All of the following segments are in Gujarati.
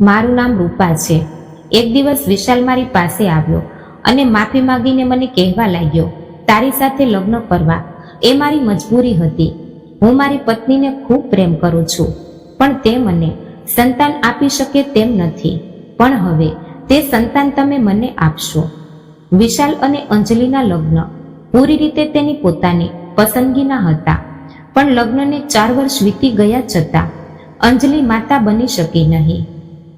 મારું નામ રૂપા છે. એક દિવસ વિશાલ મારી પાસે આવ્યો અને માફી માંગીને મને કહેવા લાગ્યો, તારી સાથે લગ્ન કરવા એ મારી મજબૂરી હતી. હું મારી પત્નીને ખૂબ પ્રેમ કરું છું, પણ તે મને સંતાન આપી શકે તેમ નથી. પણ હવે તે સંતાન તમે મને આપશો. વિશાલ અને અંજલિના લગ્ન પૂરી રીતે તેની પોતાની પસંદગીના હતા, પણ લગ્નને 4 વર્ષ વીતી ગયા છતાં અંજલિ માતા બની શકી નહીં.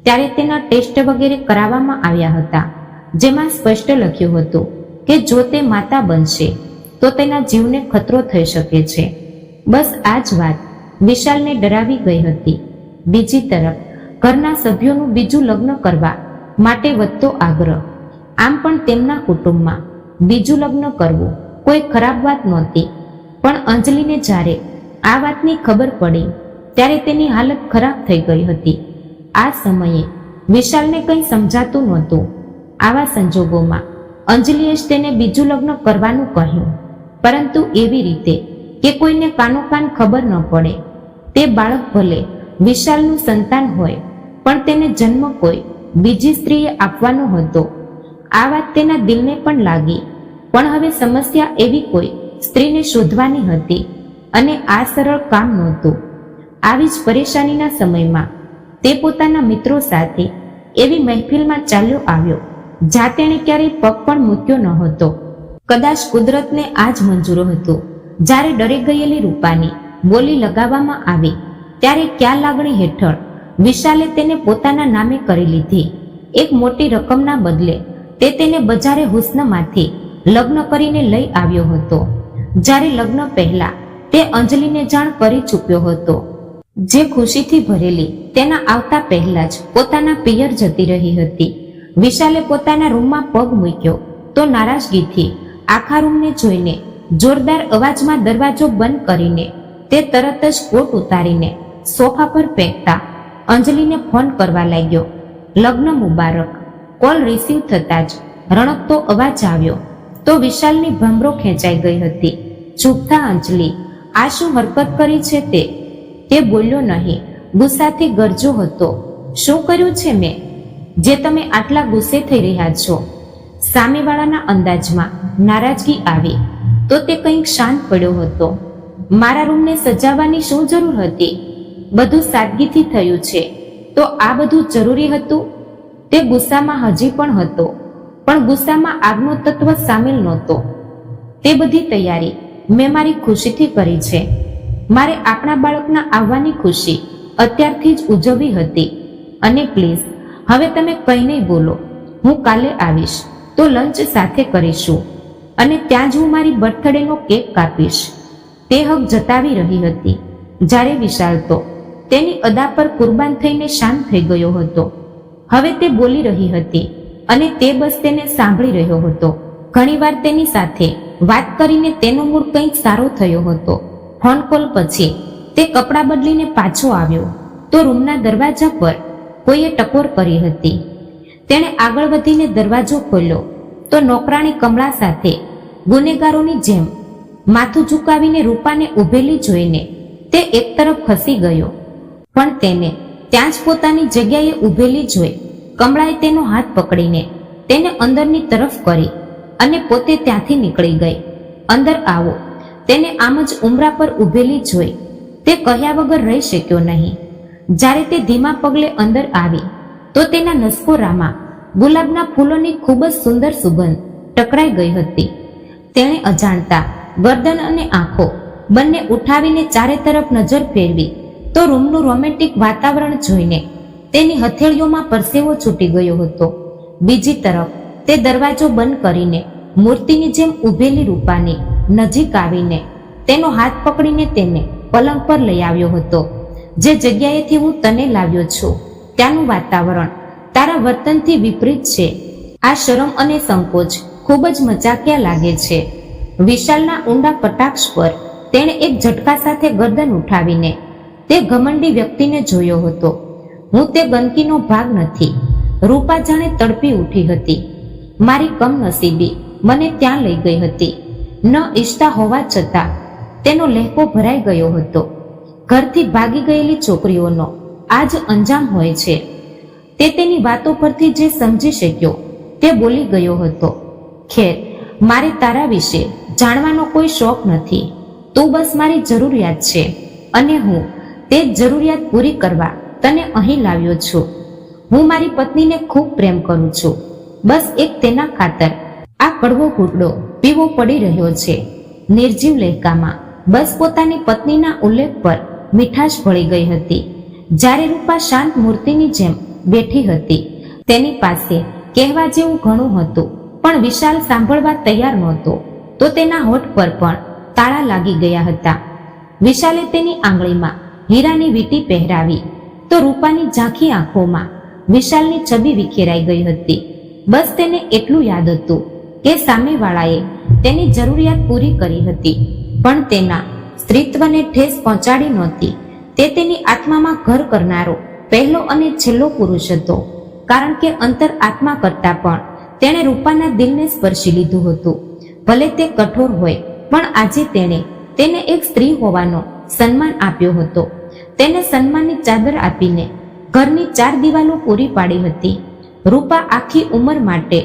ત્યારે તેના ટેસ્ટ વગેરે કરાવવામાં આવ્યા હતા, જેમાં સ્પષ્ટ લખ્યું હતું કે જો તે માતા બનશે તો તેના જીવને ખતરો થઈ શકે છે. બસ આ જ વાત વિશાલને ડરાવી ગઈ હતી. બીજી તરફ ઘરના સભ્યોનું બીજું લગ્ન કરવા માટે વધતો આગ્રહ. આમ પણ તેમના કુટુંબમાં બીજું લગ્ન કરવું કોઈ ખરાબ વાત નહોતી, પણ અંજલિને જ્યારે આ વાતની ખબર પડી ત્યારે તેની હાલત ખરાબ થઈ ગઈ હતી. આ સમયે વિશાલને કંઈ સમજાતું નહોતું. આવા સંજોગોમાં અંજલિએ જ તેને બીજું લગ્ન કરવાનું કહ્યું, પરંતુ એવી રીતે કે કોઈને કાનોકાન ખબર ન પડે. તે બાળક ભલે વિશાલનું સંતાન હોય, પણ તેને જન્મ કોઈ બીજી સ્ત્રીએ આપવાનો હતો. આ વાત તેના દિલને પણ લાગી, પણ હવે સમસ્યા એવી કોઈ સ્ત્રીને શોધવાની હતી અને આ સરળ કામ નહોતું. આવી જ પરેશાનીના સમયમાં તે પોતાના મિત્રો સાથે એવી મહેફિલમાં ચાલ્યો આવ્યો જ્યાં તેણે ક્યારેય પગ પણ મૂક્યો ન હતો. કદાચ કુદરતને આ જ મંજૂર હતું. જ્યારે ડરી ગયેલી રૂપાની બોલી લગાવવામાં આવી ત્યારે ક્યાં લાગણી હેઠળ વિશાલે તેને પોતાના નામે કરી લીધી. એક મોટી રકમના બદલે તે તેને બજારે હુસ્નમાંથી લગ્ન કરીને લઈ આવ્યો હતો. જ્યારે લગ્ન પહેલા તે અંજલિને જાણ કરી ચૂક્યો હતો, જે ખુશીથી ભરેલી તેના આવતા પહેલા જ પોતાના પિયર જતી રહી હતી. વિશાલે પોતાના રૂમમાં પગ મૂક્યો તો નારાજગીથી આખા રૂમને જોઈને જોરદાર અવાજમાં દરવાજો બંધ કરીને તે તરત જ કોટ ઉતારીને સોફા પર ફેંકતા અંજલિને ફોન કરવા લાગ્યો. લગ્ન મુબારક. કોલ રિસીવ થતા જ રણકતો અવાજ આવ્યો તો વિશાલની ભમરો ખેંચાઈ ગઈ હતી. ચૂપ થા અંજલિ, આ શું હરકત કરી છે તે બોલ્યો નહીં. ગુસ્સાથી ગરજો હતો. શું કર્યું છે મેં જે તમે આટલા ગુસ્સે થઈ રહ્યા છો? સામેવાળાના અંદાજમાં નારાજગી આવી તો તે કંઈક શાંત પડ્યો હતો. મારા રૂમને સજાવવાની શું જરૂર હતી? બધું સાદગીથી થયું છે તો આ બધું જરૂરી હતું? તે ગુસ્સામાં હજી પણ હતો, પણ ગુસ્સામાં આગનો તત્વ સામેલ નહોતો. તે બધી તૈયારી મેં મારી ખુશીથી કરી છે. મારે આપણા બાળકના આવવાની ખુશી અત્યારથી જ ઉજવવી હતી. અને પ્લીઝ હવે તમે કંઈ નહીં બોલો. હું કાલે આવીશ તો લંચ સાથે કરીશું અને ત્યાં જ હું મારી બર્થડેનો કેક કાપીશ. તે હક જતાવી રહી હતી, જ્યારે વિશાલ તો તેની અદા પર કુરબાન થઈને શાંત થઈ ગયો હતો. હવે તે બોલી રહી હતી અને તે બસ તેને સાંભળી રહ્યો હતો. ઘણીવાર તેની સાથે વાત કરીને તેનો મૂડ કંઈક સારો થયો હતો. ફોન કોલ પછી તે કપડાં બદલીને પાછો આવ્યો તો રૂમના દરવાજા પર કોઈએ ટકોર કરી હતી. તેણે આગળ વધીને દરવાજો ખોલ્યો તો નોકરાણી કમળા સાથે ગુનેગારોની જેમ માથું ઝુકાવીને રૂપાને ઊભેલી જોઈને તે એક તરફ ખસી ગયો. પણ તેને ત્યાં જ પોતાની જગ્યાએ ઊભેલી જોઈ કમળાએ તેનો હાથ પકડીને તેને અંદરની તરફ કરી અને પોતે ત્યાંથી નીકળી ગઈ. અંદર આવો. તેને આમ જ ઉંબરા પર ઊભેલી જોઈ તે કહ્યા વગર રહી શક્યો નહીં. જ્યારે તે ધીમા પગલે અંદર આવી તો તેના નસકોરામાં ગુલાબના ફૂલોની ખૂબ જ સુંદર સુગંધ ટકરાઈ ગઈ હતી. તેણે અજાણતા ગરદન અને આંખો બંને ઉઠાવીને ચારે તરફ નજર ફેરવી તો રૂમનું રોમેન્ટિક વાતાવરણ જોઈને તેની હથેળીઓમાં પરસેવો છૂટી ગયો હતો. બીજી તરફ તે દરવાજો બંધ કરીને મૂર્તિની જેમ ઊભેલી રૂપાની નજીક આવીને તેનો હાથ પકડીને તેને પલંગ પર લઈ આવ્યો હતો. જે જગ્યાએથી હું તને લાવ્યો છું ત્યાંનું વાતાવરણ તારા વર્તનથી વિપરીત છે. આ શરમ અને સંકોચ ખૂબ જ મજાકિયા લાગે છે. વિશાલના ઊંડા કટાક્ષ પર તેણે એક ઝટકા સાથે ગરદન ઉઠાવીને તે ઘમંડી વ્યક્તિને જોયો હતો. હું તે ગંદકીનો ભાગ નથી. રૂપા જાણે તડપી ઉઠી હતી. મારી કમનસીબી મને ત્યાં લઈ ગઈ હતી. ન ઈચ્છતા હોવા છતાં તેનો લહેકો ભરાઈ ગયો હતો. ઘરથી ભાગી ગયેલી છોકરીઓનો આ જ અંજામ હોય છે. તે તેની વાતો પરથી જે સમજી શક્યો તે બોલી ગયો હતો, ખેર, મારે તારા વિશે જાણવાનો કોઈ શોખ નથી. તું બસ મારી જરૂરિયાત છે અને હું તે જ જરૂરિયાત પૂરી કરવા તને અહીં લાવ્યો છું. હું મારી પત્નીને ખૂબ પ્રેમ કરું છું. બસ એક તેના ખાતર આ કડવો ઘૂંટડો પીવો પડી રહ્યો છે. નિર્જીવ લહેકામાં બસ પોતાની પત્નીના ઉલ્લેખ પર મીઠાશ ભળી ગઈ હતી. જ્યારે રૂપા શાંત મૂર્તિની જેમ બેઠી હતી, તેની પાસે કહેવા જેવું ઘણું હતું, પણ વિશાલ સાંભળવા તૈયાર નહોતો. તો તેના હોઠ પર પણ તાળા લાગી ગયા હતા. વિશાલે તેની આંગળીમાં હીરાની વીંટી પહેરાવી તો રૂપાની ઝાંખી આંખોમાં વિશાલની છબી વિખેરાઈ ગઈ હતી. બસ તેને એટલું યાદ હતું કે સામેવાળાએ તેની જરૂરિયાત પૂરી કરી હતી, પણ તેના સ્ત્રીત્વને ઠેસ પહોંચાડી નહોતી. તે તેની આત્મામાં ઘર કરનારો પહેલો અને છેલ્લો પુરુષ હતો, કારણ કે અંતર આત્મા કરતાં પણ તેણે રૂપાના દિલને સ્પર્શી લીધું હતું. ભલે તે કઠોર હોય, પણ આજે તેણે તેને એક સ્ત્રી હોવાનો સન્માન આપ્યો હતો. તેને સન્માનની ચાદર આપીને ઘરની 4 દિવાલો પૂરી પાડી હતી. રૂપા આખી ઉંમર માટે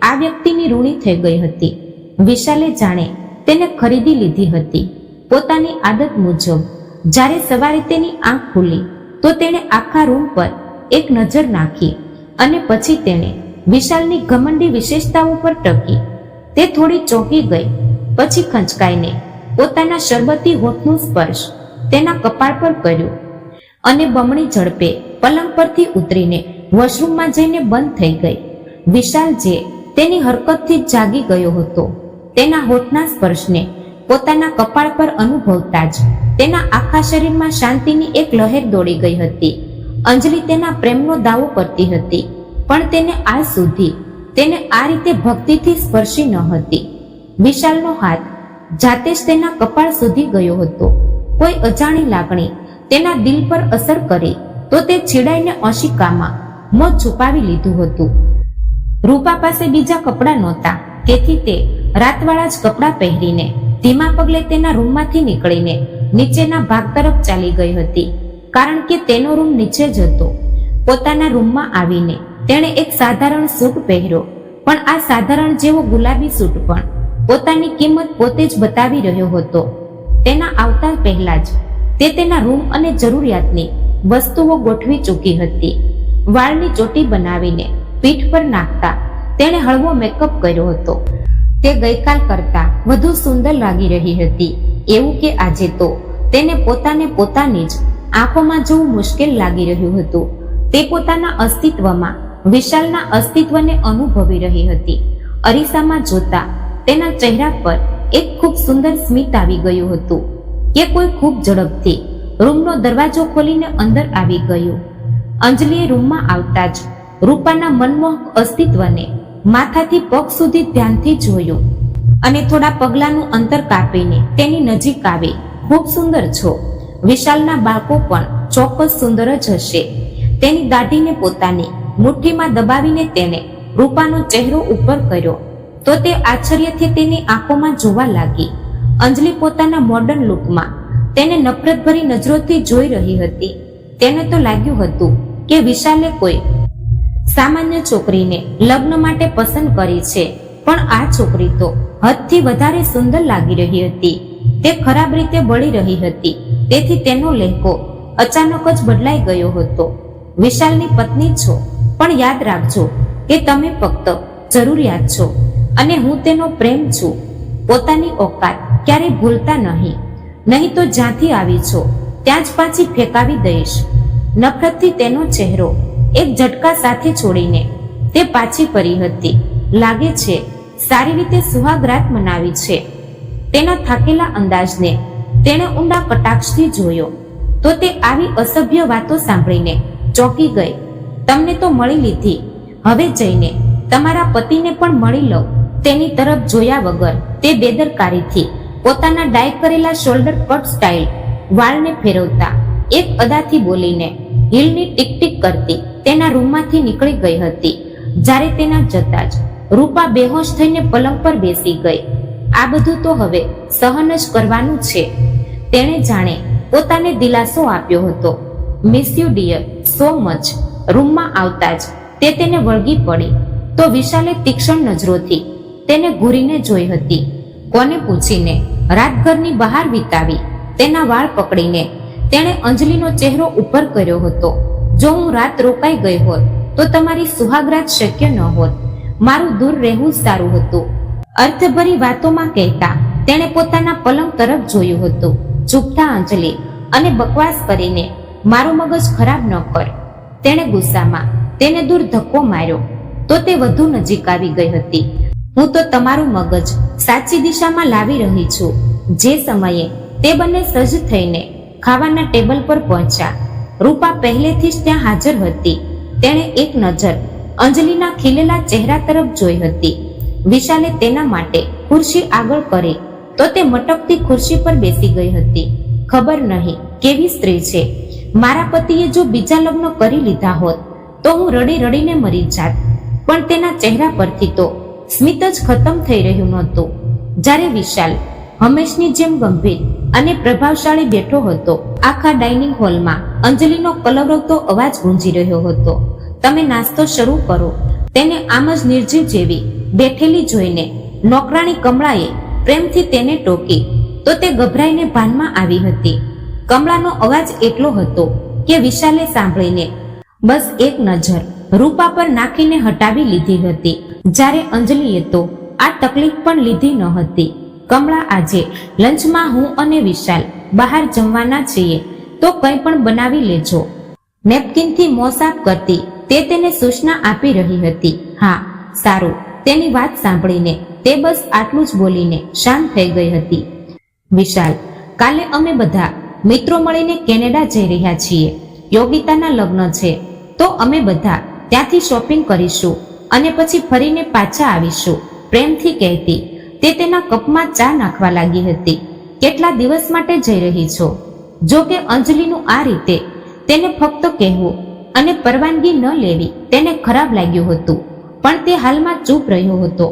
આ વ્યક્તિની ઋણી થઈ ગઈ હતી. વિશાલે જાણે તેને ખરીદી લીધી હતી. પોતાની આદત મુજબ જ્યારે સવારે તેની આંખ ખુલી તો તેણે આખા રૂમ પર એક નજર નાખી અને પછી તેણે વિશાલની ઘમંડી વિશેષતાઓ પર ટકી. તે થોડી ચોંકી ગઈ, પછી ખંચકાઈને પોતાના શરબતી હોઠનું સ્પર્શ તેના કપાળ પર કર્યું અને બમણી ઝડપે પલંગ પરથી ઉતરીને વોશરૂમમાં જઈને બંધ થઈ ગઈ. વિશાલ જે તેની હરકતથી જ જાગી ગયો હતો, તેના હોઠના સ્પર્શને પોતાના કપાળ પર અનુભવતા જ તેના આખા શરીરમાં શાંતિની એક લહેર દોડી ગઈ હતી. અંજલિ તેના પ્રેમનો દાવો કરતી હતી, પણ તેને આજ સુધી તેને આ રીતે ભક્તિથી સ્પર્શી ન હતી. વિશાલનો હાથ જાતે જ તેના કપાળ સુધી ગયો હતો. કોઈ અજાણી લાગણી તેના દિલ પર અસર કરી તો તે છીડાઈને ઓશિકામાં મોં છુપાવી લીધું હતું. રૂપા પાસે બીજા કપડાં નહોતા, તેથી તે રાતવાળા જ કપડાં પહેરીને ધીમા પગલે તેના રૂમમાંથી નીકળીને નીચેના ભાગ તરફ ચાલી ગઈ હતી, કારણ કે તેનો રૂમ નીચે જ હતો. પોતાના રૂમમાં આવીને તેણે એક સાધારણ સૂટ પહેર્યો, પણ આ સાધારણ જેવો ગુલાબી સૂટ પણ પોતાની કિંમત પોતે જ બતાવી રહ્યો હતો. તેના આવતા પહેલા જ તે તેના રૂમ અને જરૂરિયાતની વસ્તુઓ ગોઠવી ચૂકી હતી. વાળની ચોટી બનાવીને પીઠ પર નાખતા તેણે હળવો મેકઅપ કર્યો હતો. તે ગઈકાલ કરતા વધુ સુંદર લાગી રહી હતી, એવું કે આજે તો તેને પોતાને પોતાની જ આંખોમાં જોવું મુશ્કેલ લાગી રહ્યું હતું. તે પોતાના અસ્તિત્વમાં વિશાલના અસ્તિત્વને અનુભવી રહી હતી. અરીસામાં જોતા તેના ચહેરા પર એક ખૂબ સુંદર સ્મિત આવી ગયું હતું કે કોઈ ખૂબ ઝડપથી રૂમનો દરવાજો ખોલીને અંદર આવી ગયું. અંજલિએ રૂમમાં આવતા જ રૂપાના મનમોહક અસ્તિત્વને માથાથી પગ સુધી ધ્યાનથી જોયું અને થોડા પગલાંનું અંતર કાપીને તેની નજીક આવી. ખૂબ સુંદર છો. વિશાલના બાળકો પણ ચોક્કસ સુંદર જ હશે. તેની દાઢીને પોતાની મુઠ્ઠીમાં દબાવીને તેને રૂપાનો ચહેરો ઉપર કર્યો તો તે આશ્ચર્યથી તેની આંખોમાં જોવા લાગી. અંજલિ પોતાના મોડર્ન લુકમાં તેને નફરતભરી નજરોથી જોઈ રહી હતી. તેને તો લાગ્યું હતું કે વિશાલે કોઈ સામાન્ય છોકરીને લગ્ન માટે પસંદ કરી છે, પણ આ છોકરી તો હદથી વધારે સુંદર લાગી રહી હતી. તે ખરાબ રીતે બળી રહી હતી, તેથી તેનો લહેકો અચાનક જ બદલાઈ ગયો હતો. વિશાલની પત્ની છો, પણ યાદ રાખજો કે તમે ફક્ત જરૂરિયાત છો અને હું તેનો પ્રેમ છું. પોતાની ઓકાત ક્યારેય ભૂલતા નહીં તો જ્યાંથી આવી છો ત્યાં જ પાછી ફેંકાવી દઈશ. નફરતથી તેનો ચહેરો એક ઝટકા સાથે છોડીને તે પાછી ફરી હતી. લાગે છે સારી રીતે સુહાગરાત મનાવી છે. તેના થાકેલા અંદાજને તેણે ઊંડા કટાક્ષથી જોયો તો તે આવી અસભ્ય વાતો સાંભળીને ચોંકી ગઈ. તમને તો મળી લીધી, હવે જઈને તમારા પતિને પણ મળી લો. તેની તરફ જોયા વગર તે બેદરકારીથી પોતાના ડાય કરેલા શોલ્ડર કટ સ્ટાઇલ વાળને ફેરવતા એક અદાથી બોલીને હીલની ટીક ટીક કરતી તેના રૂમમાંથી નીકળી ગઈ હતી. જ્યારે તેના જતા જ રૂપા બેહોશ થઈને પલંગ પર બેસી ગઈ. આ બધું તો હવે સહન જ કરવાનું છે. તેણે જાણે પોતાને દિલાસો આપ્યો હતો. Miss you dear so much. રૂમમાં આવતા જ તે તેને વળગી પડી તો વિશાલે તીક્ષ્ણ નજરોથી તેને ઘૂરીને જોઈ હતી. કોને પૂછીને રાતભરની બહાર વિતાવી તેના વાળ પકડીને તેણે અંજલિનો ચહેરો ઉપર કર્યો હતો. જો હું રાત રોકાઈ ગઈ હોત તો તમારી સુહાગરાત શક્ય ન હોત. મારું દૂર રહેવું સારું હતું. અર્થભરી વાતોમાં કહેતા તેણે પોતાના પલંગ તરફ જોયું હતું. ચૂપ થા અંજલિ અને બકવાસ કરીને મારું મગજ ખરાબ ન કર. તેણે ગુસ્સામાં તેને દૂર ધક્કો માર્યો તો તે વધુ નજીક આવી ગઈ હતી. હું તો તમારું મગજ સાચી દિશામાં લાવી રહી છું. જે સમયે તે બંને સજ્જ થઈને ખાવાના ટેબલ પર પહોંચ્યા, રૂપા પહેલેથી જ ત્યાં હાજર હતી. તેણે એક નજર અંજલિના ખીલેલા ચહેરા તરફ જોઈ હતી. વિશાલે તેના માટે ખુરશી આગળ કરી તો તે મટકતી ખુરશી પર બેસી ગઈ હતી. ખબર નહીં કેવી સ્ત્રી છે. મારા પતિએ જો બીજા લગ્ન કરી લીધા હોત તો હું રડી રડીને મરી જાત. પણ તેના ચહેરા પરથી તો સ્મિત જ ખતમ થઈ રહ્યું નહોતું. જ્યારે વિશાલ હંમેશની જેમ ગંભીર અને પ્રભાવશાળી બેઠો હતો, આખા ડાઇનિંગ હોલમાં અંજલિનો કલરવતો અવાજ ગુંજી રહ્યો હતો. તમે નાસ્તો શરૂ કરો. તેને આમ જ નિર્જીવ જેવી બેઠેલી જોઈને નોકરાણી કમળાએ પ્રેમથી તેને ટોકી તો તે ગભરાઈને ભાનમાં આવી હતી. કમળાનો અવાજ એટલો હતો કે વિશાલે સાંભળીને બસ એક નજર રૂપા પર નાખીને હટાવી લીધી હતી. જ્યારે અંજલિએ તો આ તકલીફ પણ લીધી ન હતી. કમળા, આજે લંચમાં હું અને વિશાલ બહાર જમવાના છીએ તો કંઈ પણ બનાવી લેજો. નેપકિનથી મોં સાફ કરતી તે તેને સૂચના આપી રહી હતી. હા, સારું. તેની વાત સાંભળીને તે બસ આટલું જ બોલીને શાંત થઈ ગઈ હતી. વિશાલ, કાલે અમે બધા મિત્રો મળીને કેનેડા જઈ રહ્યા છીએ. યોગિતાના લગ્ન છે તો અમે બધા ત્યાંથી શોપિંગ કરીશું અને પછી ફરીને પાછા આવીશું, પ્રેમથી કહેતી તે તેના કપમાં ચા નાખવા લાગી હતી. કેટલા દિવસ માટે જઈ રહી છો? જો કે અંજલિનું આ રીતે તેને ફક્ત કહેવું અને પરવાનગી ન લેવી તેને ખરાબ લાગ્યું હતું, પણ તે હાલમાં ચૂપ રહ્યો હતો.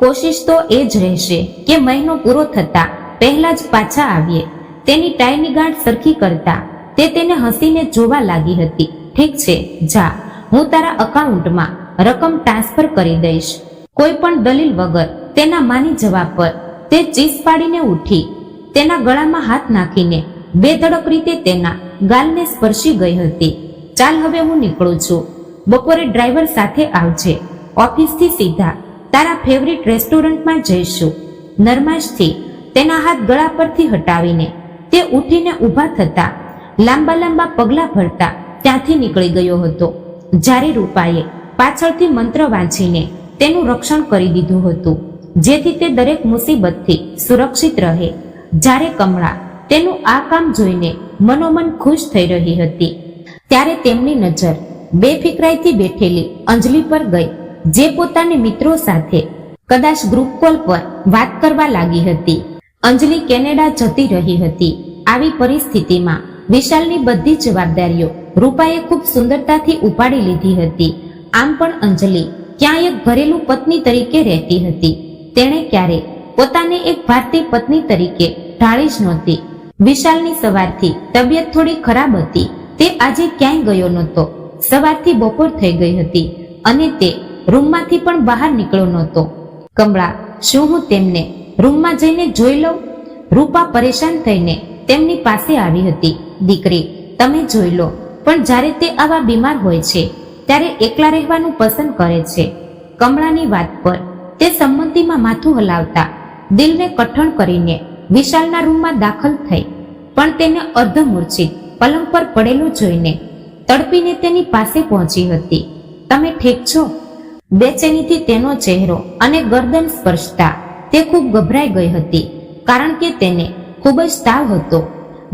કોશિશ તો એ જ રહેશે કે મહિનો પૂરો થતા પહેલા જ પાછા આવીએ. તેની ટાઈની ગાંઠ સરખી કરતા તે તેને હસીને જોવા લાગી હતી. ઠીક છે, જા, હું તારા અકાઉન્ટમાં રકમ ટ્રાન્સફર કરી દઈશ. કોઈ પણ દલીલ વગર તેના માની જવા પર તે ચીસ પાડીને ઉઠી તેના ગળામાં હાથ નાખીને બેધડક રીતે તેના ગાલને સ્પર્શી ગઈ હતી. ચાલ, હવે હું નીકળું છું. બપોરે ડ્રાઈવર સાથે આવજે. ઓફિસથી સીધા તારા ફેવરિટ રેસ્ટોરન્ટમાં જઈશું. નરમાશથી તેના હાથ ગળા પરથી હટાવીને તે ઉઠીને ઊભા થતા લાંબા લાંબા પગલાં ભરતા ત્યાંથી નીકળી ગયો હતો. જ્યારે રૂપાએ પાછળથી મંત્ર વાંચીને તેનું રક્ષણ કરી દીધું હતું જેથી તે દરેક મુસીબતથી સુરક્ષિત રહે. જ્યારે કમળા તેનું આ કામ જોઈને મનોમન ખુશ થઈ રહી હતી ત્યારે તેમની નજર બેફિકરાઈથી બેઠેલી અંજલિ પર ગઈ, જે પોતાની મિત્રો સાથે કદાચ ગ્રુપ કોલ પર વાત કરવા લાગી હતી. અંજલિ કેનેડા જતી રહી હતી. આવી પરિસ્થિતિમાં વિશાલની બધી જવાબદારીઓ રૂપાએ ખૂબ સુંદરતાથી ઉપાડી લીધી હતી. આમ પણ અંજલિ ક્યાંય એક ઘરેલું પત્ની તરીકે રહેતી હતી. તેણે ક્યારે પોતાને એક ભારતીય પત્ની તરીકે ઢાળી જ નહોતી. વિશાલની સવારથી તબિયત થોડી ખરાબ હતી. તે આજે ક્યાંય ગયો નહોતો. સવારથી બપોર થઈ ગઈ હતી અને તે રૂમમાંથી પણ બહાર નીકળ્યો નહોતો. કમળા, શું હું તેમને રૂમમાં જઈને જોઈ લઉં? રૂપા પરેશાન થઈને તેમની પાસે આવી હતી. દીકરી, તમે જોઈ લો, પણ જ્યારે તે આવા બીમાર હોય છે ત્યારે એકલા રહેવાનું પસંદ કરે છે. કમળાની વાત પર તે સંમતિમાં માથું હલાવતા દિલને કઠણ કરીને વિશાલના રૂમમાં દાખલ થઈ, પણ તેને અર્ધમૂર્છિત પલંગ પર પડેલો જોઈને તડપીને તેની પાસે પહોંચી હતી. તમે ઠીક છો? બેચેનીથી તેનો ચહેરો અને ગરદન સ્પર્શતા તે ખૂબ ગભરાઈ ગઈ હતી, કારણ કે તેને ખૂબ જ તાવ હતો.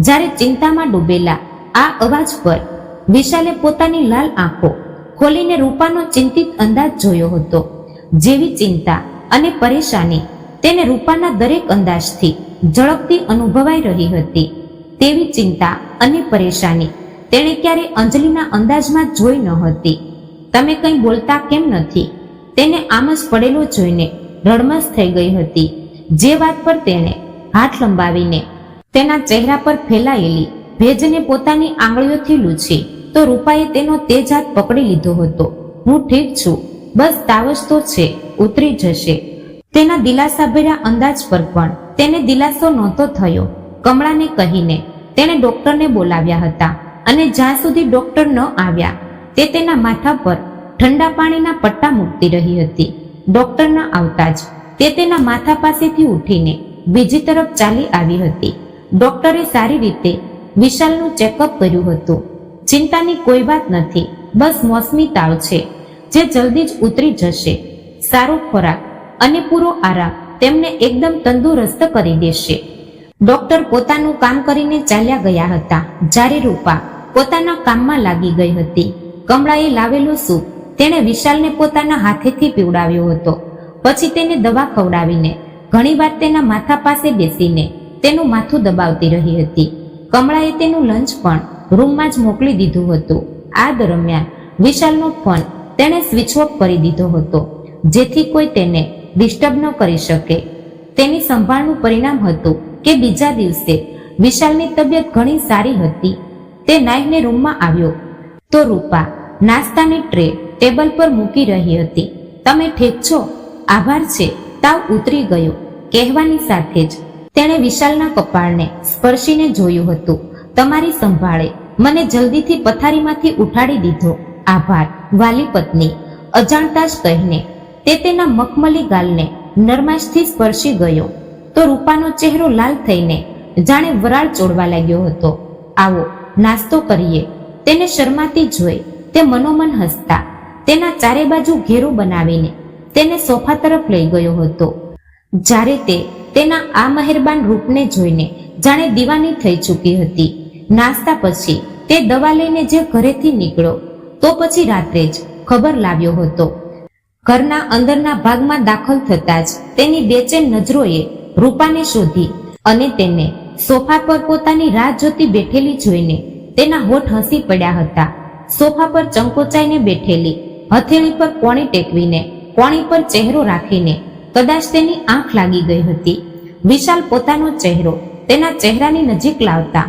જ્યારે ચિંતામાં ડૂબેલા આ અવાજ પર વિશાલે પોતાની લાલ આંખો ખોલીને રૂપાનો ચિંતિત અંદાજ જોયો હતો. જેવી ચિંતા અને પરેશાની તેને રૂપાના દરેક અંદાજથી ઝળકતી અનુભવાઈ રહી હતી, તેવી ચિંતા અને પરેશાની તેણે ક્યારે અંજલિના અંદાજમાં જોઈ ન હતી. તમે કંઈ બોલતા કેમ નથી? તેને આમ જ પડેલો જોઈને રડમસ થઈ ગઈ હતી, જે વાત પર તેણે હાથ લંબાવીને તેના ચહેરા પર ફેલાયેલી ભેજને પોતાની આંગળીઓથી લૂછી તો રૂપાએ તેનો તેજ હાથ પકડી લીધો હતો. હું ઠીક છું, બસ તાવ જ તો છે, ઉતરી જશે. તેના દિલાસાભર્યા અંદાજ પર પણ તેને દિલાસો નહોતો થયો. કમળાને કહીને તેણે ડોક્ટરને બોલાવ્યા હતા અને જ્યાં સુધી ડોક્ટર ન આવ્યા તે તેના માથા પર ઠંડા પાણીના પટ્ટા મૂકતી રહી હતી. ડોક્ટર ન આવતા જ તે તેના માથા પાસેથી ઉઠીને બીજી તરફ ચાલી આવી હતી. ડોક્ટરે સારી રીતે વિશાલનું ચેકઅપ કર્યું હતું. ચિંતાની કોઈ વાત નથી, બસ મોસમી તાવ છે જે જલ્દી જ ઉતરી જશે. સારો ખોરાક અને પૂરો આરામ તેમને એકદમ તંદુરસ્ત કરી દેશે. ડોક્ટર પોતાનું કામ કરીને ચાલ્યા ગયા હતા જ્યારે રૂપા પોતાના કામમાં લાગી ગઈ હતી. કમળાએ લાવેલો સૂપ તેણે વિશાલને પોતાના હાથેથી પીવડાવ્યો હતો. પછી તેને દવા ખવડાવીને ઘણીવાર તેના માથા પાસે બેસીને તેનું માથું દબાવતી રહી હતી. કમળાએ તેનું લંચ પણ રૂમમાં જ મોકલી દીધું હતું. આ દરમિયાન વિશાલનો ફોન તેણે સ્વિચ ઓફ કરી દીધો હતો જેથી કોઈ તેને ડિસ્ટર્બ ન કરી શકે. તેની સંભાળનું પરિણામ હતું કે બીજા દિવસે વિશાલની તબિયત ઘણી સારી હતી. તે નાહીને રૂમમાં આવ્યો તો રૂપા નાસ્તાની ટ્રે ટેબલ પર મૂકી રહી હતી. તમે ઠીક છો? આભાર છે, તાવ ઉતરી ગયો, કહેવાની સાથે જ તેણે વિશાલના કપાળને સ્પર્શીને જોયું હતું. તમારી સંભાળે મને જલ્દીથી પથારીમાંથી ઉઠાડી દીધો. આભાર વાલી પત્ની, અજાણતા જ કહીને તે તેના મખમલી ગાલને નરમાશથી સ્પર્શી ગયો તો રૂપાનો ચહેરો લાલ થઈને જાણે વરાળ ચોડવા લાગ્યો હતો. આવો નાસ્તો કરીએ. તેને શરમાતી જોઈ તે મનોમન હસતા તેના ચારે બાજુ ઘેરો બનાવીને તેને સોફા તરફ લઈ ગયો હતો. જ્યારે તે તેના આ મહેરબાન રૂપને જોઈને જાણે દીવાની થઈ ચૂકી હતી. નાસ્તા પછી તે દવા લઈને જે ઘરેથી નીકળ્યો તો પછી રાત્રે જ ખબર લાવ્યો હતો. ઘરના અંદરના ભાગમાં દાખલ થતા જ તેની બેચેન નજરોએ રૂપાને શોધી અને તેને સોફા પર પોતાની રાહ જોતી બેઠેલી જોઈને તેના હોઠ હસી પડ્યા હતા. સોફા પર ચંકોચાઈને બેઠેલી, હથેળી પર કોણી ટેકવીને કોણી પર ચહેરો રાખીને કદાચ તેની આંખ લાગી ગઈ હતી. વિશાલ પોતાનો ચહેરો તેના ચહેરાની નજીક લાવતા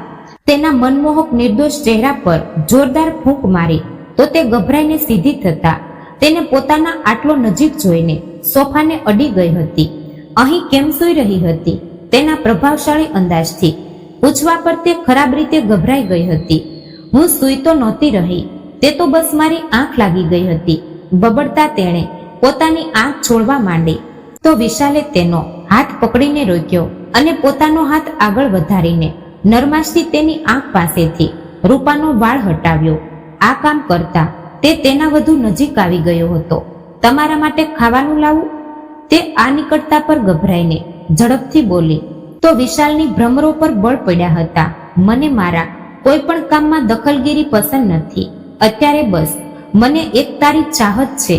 તેના મનમોહક નિર્દોષ ચહેરા પર જોરદાર ફૂંક મારી તો તે ગભરાઈને સીધી થતા તેને પોતાના આટલો નજીક જોઈને સોફાને અડી ગઈ હતી. અહીં કેમ સૂઈ રહી હતી? તેના પ્રભાવશાળી અંદાજથી પૂછવા પર તે ખરાબ રીતે ગભરાઈ ગઈ હતી. હું સૂઈ તો નહોતી રહી, તે તો બસ મારી આંખ લાગી ગઈ હતી. બબડતા તેણે પોતાની આંખ છોડવા માંડી તો વિશાલે તેનો હાથ પકડીને રોક્યો અને પોતાનો હાથ આગળ વધારીને નરમાશથી તેની આંખ પાસેથી રૂપાનો વાળ હટાવ્યો. આ કામ કરતા તે તેના વધુ નજીક આવી ગયો હતો. તમારા માટે ખાવાનું લાવું? તે આ નીકળતા પર ગભરાઈને ઝડપથી બોલી તો વિશાલની ભ્રમરો પર બળ પડ્યા હતા. મને મારા કોઈ પણ કામમાં દખલગીરી પસંદ નથી. અત્યારે બસ મને એક તારી ચાહત છે.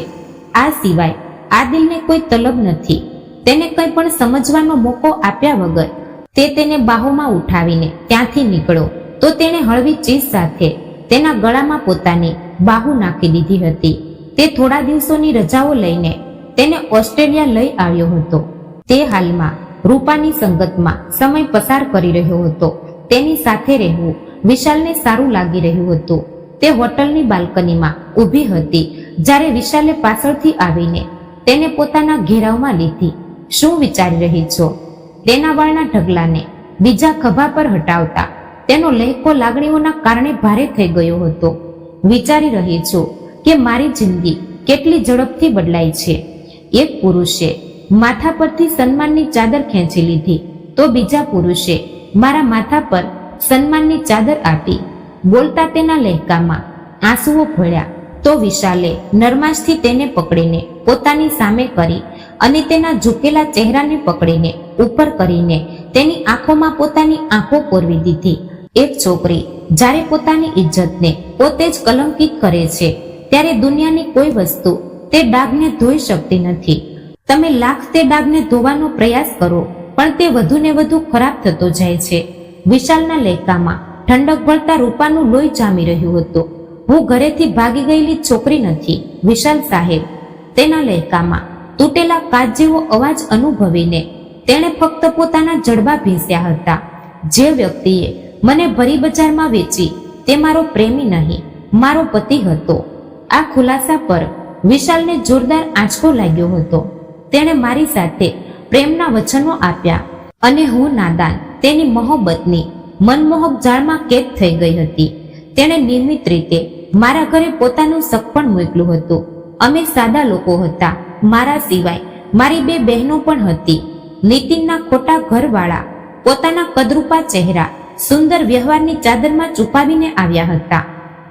આ સિવાય આ દિલને કોઈ તલબ નથી. તેને કંઈ પણ સમજવાનો મોકો આપ્યા વગર તે તેને બાહોમાં ઉઠાવીને ત્યાંથી નીકળ્યો તો તેણે હળવી ચીસ સાથે તેના ગળામાં પોતાની બાહુ નાખી દીધી હતી. તે થોડા દિવસોની રજાઓ લઈને તેને ઓસ્ટ્રેલિયા લઈ આવ્યો હતો. તે હાલમાં રૂપાની સંગતમાં સમય પસાર કરી રહ્યો હતો. તેની સાથે રહેવું વિશાલને સારું લાગી રહ્યું હતું. તે હોટલની બાલ્કનીમાં ઊભી હતી જ્યારે વિશાલે પાછળથી આવીને તેને પોતાના ઘેરાવમાં લીધી. શું વિચારી રહી છો? તેના વાળના ઢગલાને બીજા ખભા પર હટાવતા તેનો લહેકો લાગણીઓના કારણે ભારે થઈ ગયો હતો. વિચારી રહી છું કે મારી જિંદગી કેટલી ઝડપથી બદલાઈ છે. એક પુરુષે માથા પરથી સન્માનની ચાદર ખેંચી લીધી તો બીજા પુરુષે મારા માથા પર સન્માનની ચાદર આપી. બોલતા તેના લહેકામાં આંસુઓ ભળ્યા તો વિશાલે નરમાશથી તેને પકડીને પોતાની સામે કરી અને તેના ઝૂકેલા ચહેરાને પકડીને ઉપર કરીને તેની આંખોમાં પોતાની આંખો પોરવી દીધી. એક છોકરી જ્યારે પોતાની ઇજ્જતને પોતે જ કલંકિત કરે છે ત્યારે દુનિયાની કોઈ વસ્તુ તે ડાઘને ધોઈ શકતી નથી. તમે લાખ તે ડાઘને ધોવાનો પ્રયાસ કરો પણ તે વધુ ને વધુ ખરાબ થતો જાય છે. વિશાલના લહેકામાં ઠંડક ભળતા રૂપાનું લોહી જામી રહ્યું હતું. હું ઘરેથી ભાગી ગયેલી છોકરી નથી વિશાલ સાહેબ. તેના લહેકામાં તૂટેલા કાચ જેવો અવાજ અનુભવીને તેણે ફક્ત પોતાના જડબા ભીંસ્યા હતા. જે વ્યક્તિએ મને ભરી બજારમાં વેચી તે મારો પ્રેમી નહીં, મારો પતિ હતો. આ ખુલાસા પર વિશાલને જોરદાર આંચકો લાગ્યો હતો. તેણે મારી સાથે પ્રેમના વચનો આપ્યા અને હું નાદાન તેની મોહબ્બતની મનમોહક જાળમાં કેદ થઈ ગઈ હતી. તેણે નિયમિત રીતે મારા ઘરે પોતાનું સગપણ મોકલું હતું. અમે સાદા લોકો હતા. મારા સિવાય મારી 2 બહેનો પણ હતી. નીતિનના ખોટા ઘરવાળા પોતાના કદરૂપા ચહેરા સુંદર વ્યવહારની ચાદરમાં છુપાવીને આવ્યા હતા.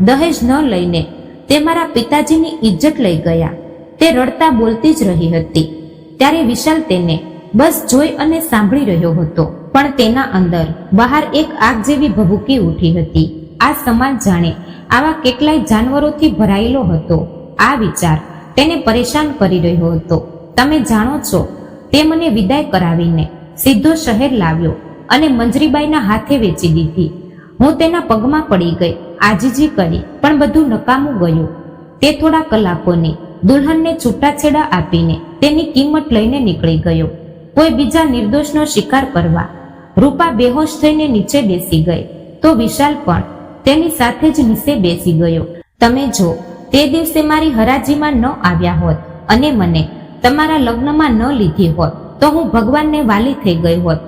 દહેજ ન લઈને તે મારા પિતાજીની ઇજ્જત લઈ ગયા. તે રડતા બોલતી જ રહી હતી. ત્યારે વિશાલ તેને બસ જોઈ અને સાંભળી રહ્યો હતો, પણ તેના અંદર બહાર એક આગ જેવી ભભૂકી ઉઠી હતી. આ સમાજ જાણે આવા કેટલાય જાનવરોથી ભરાયેલો હતો. આ વિચાર તેને પરેશાન કરી રહ્યો હતો. તમે જાણો છો, તે મને વિદાય કરાવીને સીધો શહેર લાવ્યો અને મંજરીબાઈના હાથે વેચી દીધી. હું તેના પગમાં પડી ગઈ, આજીજી કરી, પણ બધું નકામું ગયું. તે થોડા કલાકોની દુલ્હનને છૂટાછેડા આપીને તેની કિંમત લઈને નીકળી ગયો, કોઈ બીજા નિર્દોષનો શિકાર કરવા. રૂપા બેહોશ થઈને નીચે બેસી ગઈ તો વિશાલ પણ તેની સાથે જ નીચે બેસી ગયો. તમે જો તે દિવસે મારી હરાજીમાં ન આવ્યા હોત અને મને તમારા લગ્નમાં ન લીધી હોત તો હું ભગવાનને વાલી થઈ ગઈ હોત,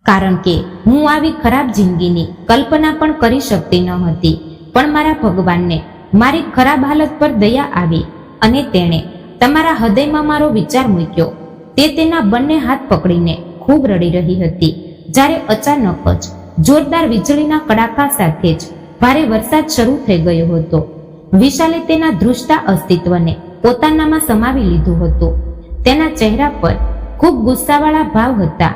કારણ કે હું આવી ખરાબ જિંદગીની કલ્પના પણ કરી શકતી ન હતી. પણ મારા ભગવાનને મારી ખરાબ હાલત પર દયા આવી અને તેણે તમારા હૃદયમાં મારો વિચાર મૂક્યો. તે તેના બંને હાથ પકડીને ખૂબ રડી રહી હતી, જ્યારે અચાનક જ જોરદાર વીજળીના કડાકા સાથે જ ભારે વરસાદ શરૂ થઈ ગયો હતો. વિશાલે તેના ધ્રુજતા અસ્તિત્વને પોતાનામાં સમાવી લીધું હતું. તેના ચહેરા પર ખૂબ ગુસ્સાવાળા ભાવ હતા.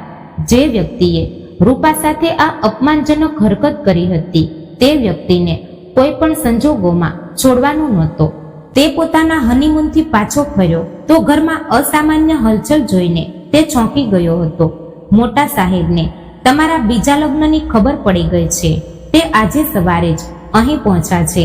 જે વ્યક્તિએ રૂપા સાથે આ અપમાનજનક હરકત કરી હતી તે વ્યક્તિને કોઈ પણ સંજોગોમાં છોડવાનો નહોતો. તે પોતાના હનીમૂનથી પાછો ફર્યો તો ઘરમાં અસામાન્ય હલચલ જોઈને તે ચોંકી ગયો હતો. મોટા સાહેબને તમારા બીજા લગ્નની ખબર પડી ગઈ છે. તે આજે સવારે જ અહીં પહોંચ્યા છે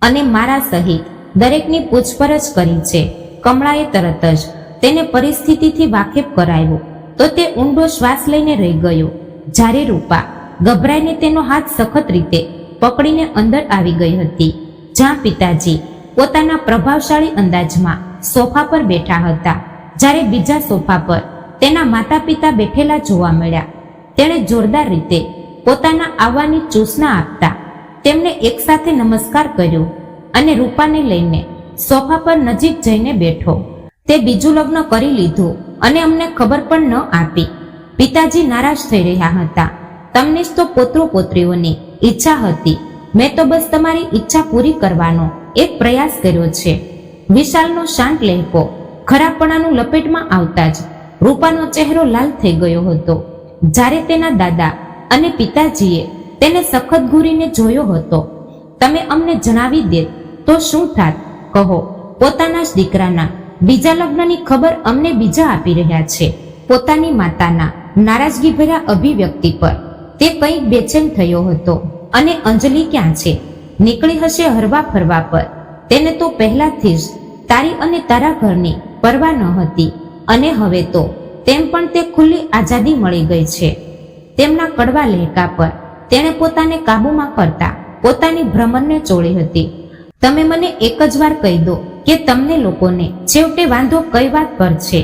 અને મારા સહિત દરેકની પૂછપરછ કરી છે. કમળાએ તરત જ તેને પરિસ્થિતિથી વાકેફ કરાવ્યો તો તે ઊંડો શ્વાસ લઈને રહી ગયો. જ્યારે રૂપા ગભરાઈને તેનો હાથ સખત રીતે પકડીને અંદર આવી ગઈ હતી, જ્યાં પિતાજી પોતાના પ્રભાવશાળી અંદાજમાં સોફા પર બેઠા હતા, જ્યારે બીજા સોફા પર તેના માતા પિતા બેઠેલા જોવા મળ્યા. તેણે જોરદાર રીતે પોતાના આવવાની સૂચના આપતા તેમને એકસાથે નમસ્કાર કર્યો અને રૂપાને લઈને સોફા પર નજીક જઈને બેઠો. તે બીજું લગ્ન કરી લીધું અને અમને ખબર પણ ન આપી. પિતાજી નારાજ થઈ રહ્યા હતા. તમને જ તો પોત્રો પોત્રીઓની ઈચ્છા હતી. મેં તો બસ તમારી ઈચ્છા પૂરી કરવાનો એક પ્રયાસ કર્યો છે. વિશાલનો શાંત લહેકો ખરાબપણાનું લપેટમાં આવતા જ રૂપાનો ચહેરો લાલ થઈ ગયો હતો. જ્યારે તેના દાદા અને પિતાજીએ તેને સખત ઘૂરીને જોયો હતો. તમે અમને જણાવી દે તો શું થાત? કહો, પોતાના જ દીકરાના બીજા લગ્નની ખબર અમને બીજા આપી રહ્યા છે. પોતાની માતાના નારાજગી ભર્યા અભિવ્યક્તિ પર તે કંઈક બેચેન થયો હતો. અને અંજલિ ક્યાં છે? નીકળી હશે હરવા ફરવા પર. તેને તો પહેલાથી જ તારી અને તારા ઘરની પરવા ન હતી અને હવે તો તેમ પણ તે ખુલ્લી આઝાદી મળી ગઈ છે. તેમના કડવા લહેકા પર તેણે પોતાને કાબૂમાં કરતા પોતાની ભ્રમરને ચોળી હતી. તમે મને એક જ વાર કહી દો કે તમને લોકોને છેવટે વાંધો કઈ વાત પર છે?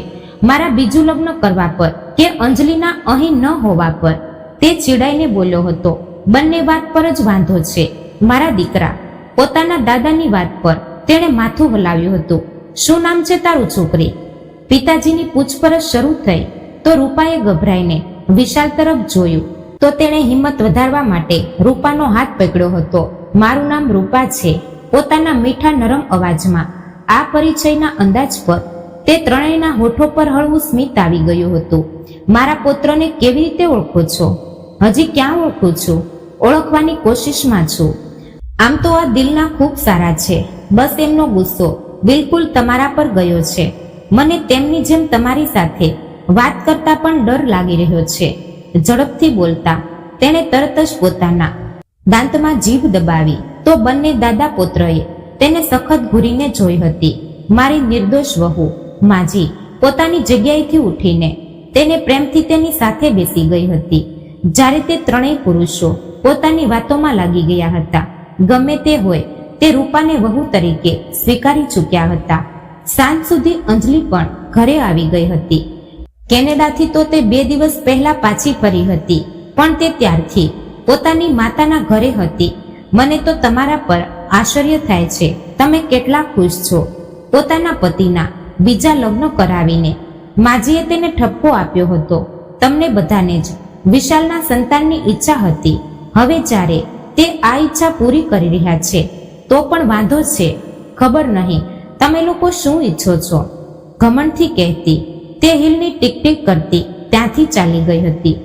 મારા બીજું લગ્ન કરવા પર કે અંજલિના અહીં ન હોવા પર? તે ચીડાઈને બોલ્યો હતો. બંને વાત પર જ વાંધો છે મારા દીકરા. પોતાના દાદાની વાત પર તેણે માથું હલાવ્યું હતું. શું નામ છે તારું છોકરી? પિતાજીની પૂછપરછ શરૂ થઈ તો રૂપાએ ગભરાઈને વિશાલ તરફ જોયું તો તેણે હિંમત વધારવા માટે રૂપાનો હાથ પકડ્યો હતો. મારું નામ રૂપા છે. પોતાના મીઠા નરમ અવાજમાં આ પરિચયના અંદાજ પર તે ત્રણેયના હોઠો પર હળવું સ્મિત આવી ગયું હતું. મારા પુત્રને કેવી રીતે ઓળખો છો? હજી ક્યાં ઓળખું છું? ઓળખવાની કોશિશમાં છું. આમ તો આ દિલના ખૂબ સારા છે. બસ એમનો ગુસ્સો બિલકુલ તમારા પર ગયો છે. મને તેમની જેમ તમારી સાથે વાત કરતા પણ ડર લાગી રહ્યો છે. ઝડપથી બોલતા તેણે તરત જ પોતાના દાંતમાં જીભ દબાવી તો બંને દાદા પુત્રએ તેને સખત ઘૂરીને જોઈ હતી. મારી નિર્દોષ વહુ માજી પોતાની જગ્યાએથી ઉઠીને તેને પ્રેમથી તેની સાથે બેસી ગઈ હતી. જ્યારે તે ત્રણેય પુરુષો પોતાની વાતોમાં લાગી ગયા હતા. ગમે તે હોય તે રૂપાને વહુ તરીકે સ્વીકારી ચૂક્યા હતા. સાંજ સુધી અંજલિ પણ ઘરે આવી ગઈ હતી. કેનેડાથી તો તે 2 દિવસ પહેલા પાછી ફરી હતી, પણ તે ત્યારથી પોતાની માતાના ઘરે હતી. મને તો તમારા પર આશ્ચર્ય થાય છે, તમે કેટલા ખુશ છો. પોતાના પતિના બીજા લગ્ન કરાવીને માજીએ તેને ઠપકો આપ્યો હતો. તમને બધાને જ વિશાલના સંતાનની ઈચ્છા હતી. હવે જ્યારે તે આ ઈચ્છા પૂરી કરી રહ્યા છે તો પણ વાંધો છે. ખબર નહીં તમે લોકો શું ઈચ્છો છો, ઘમંડથી કહેતી તે હિલની ટીક ટીક કરતી ત્યાંથી ચાલી ગઈ હતી.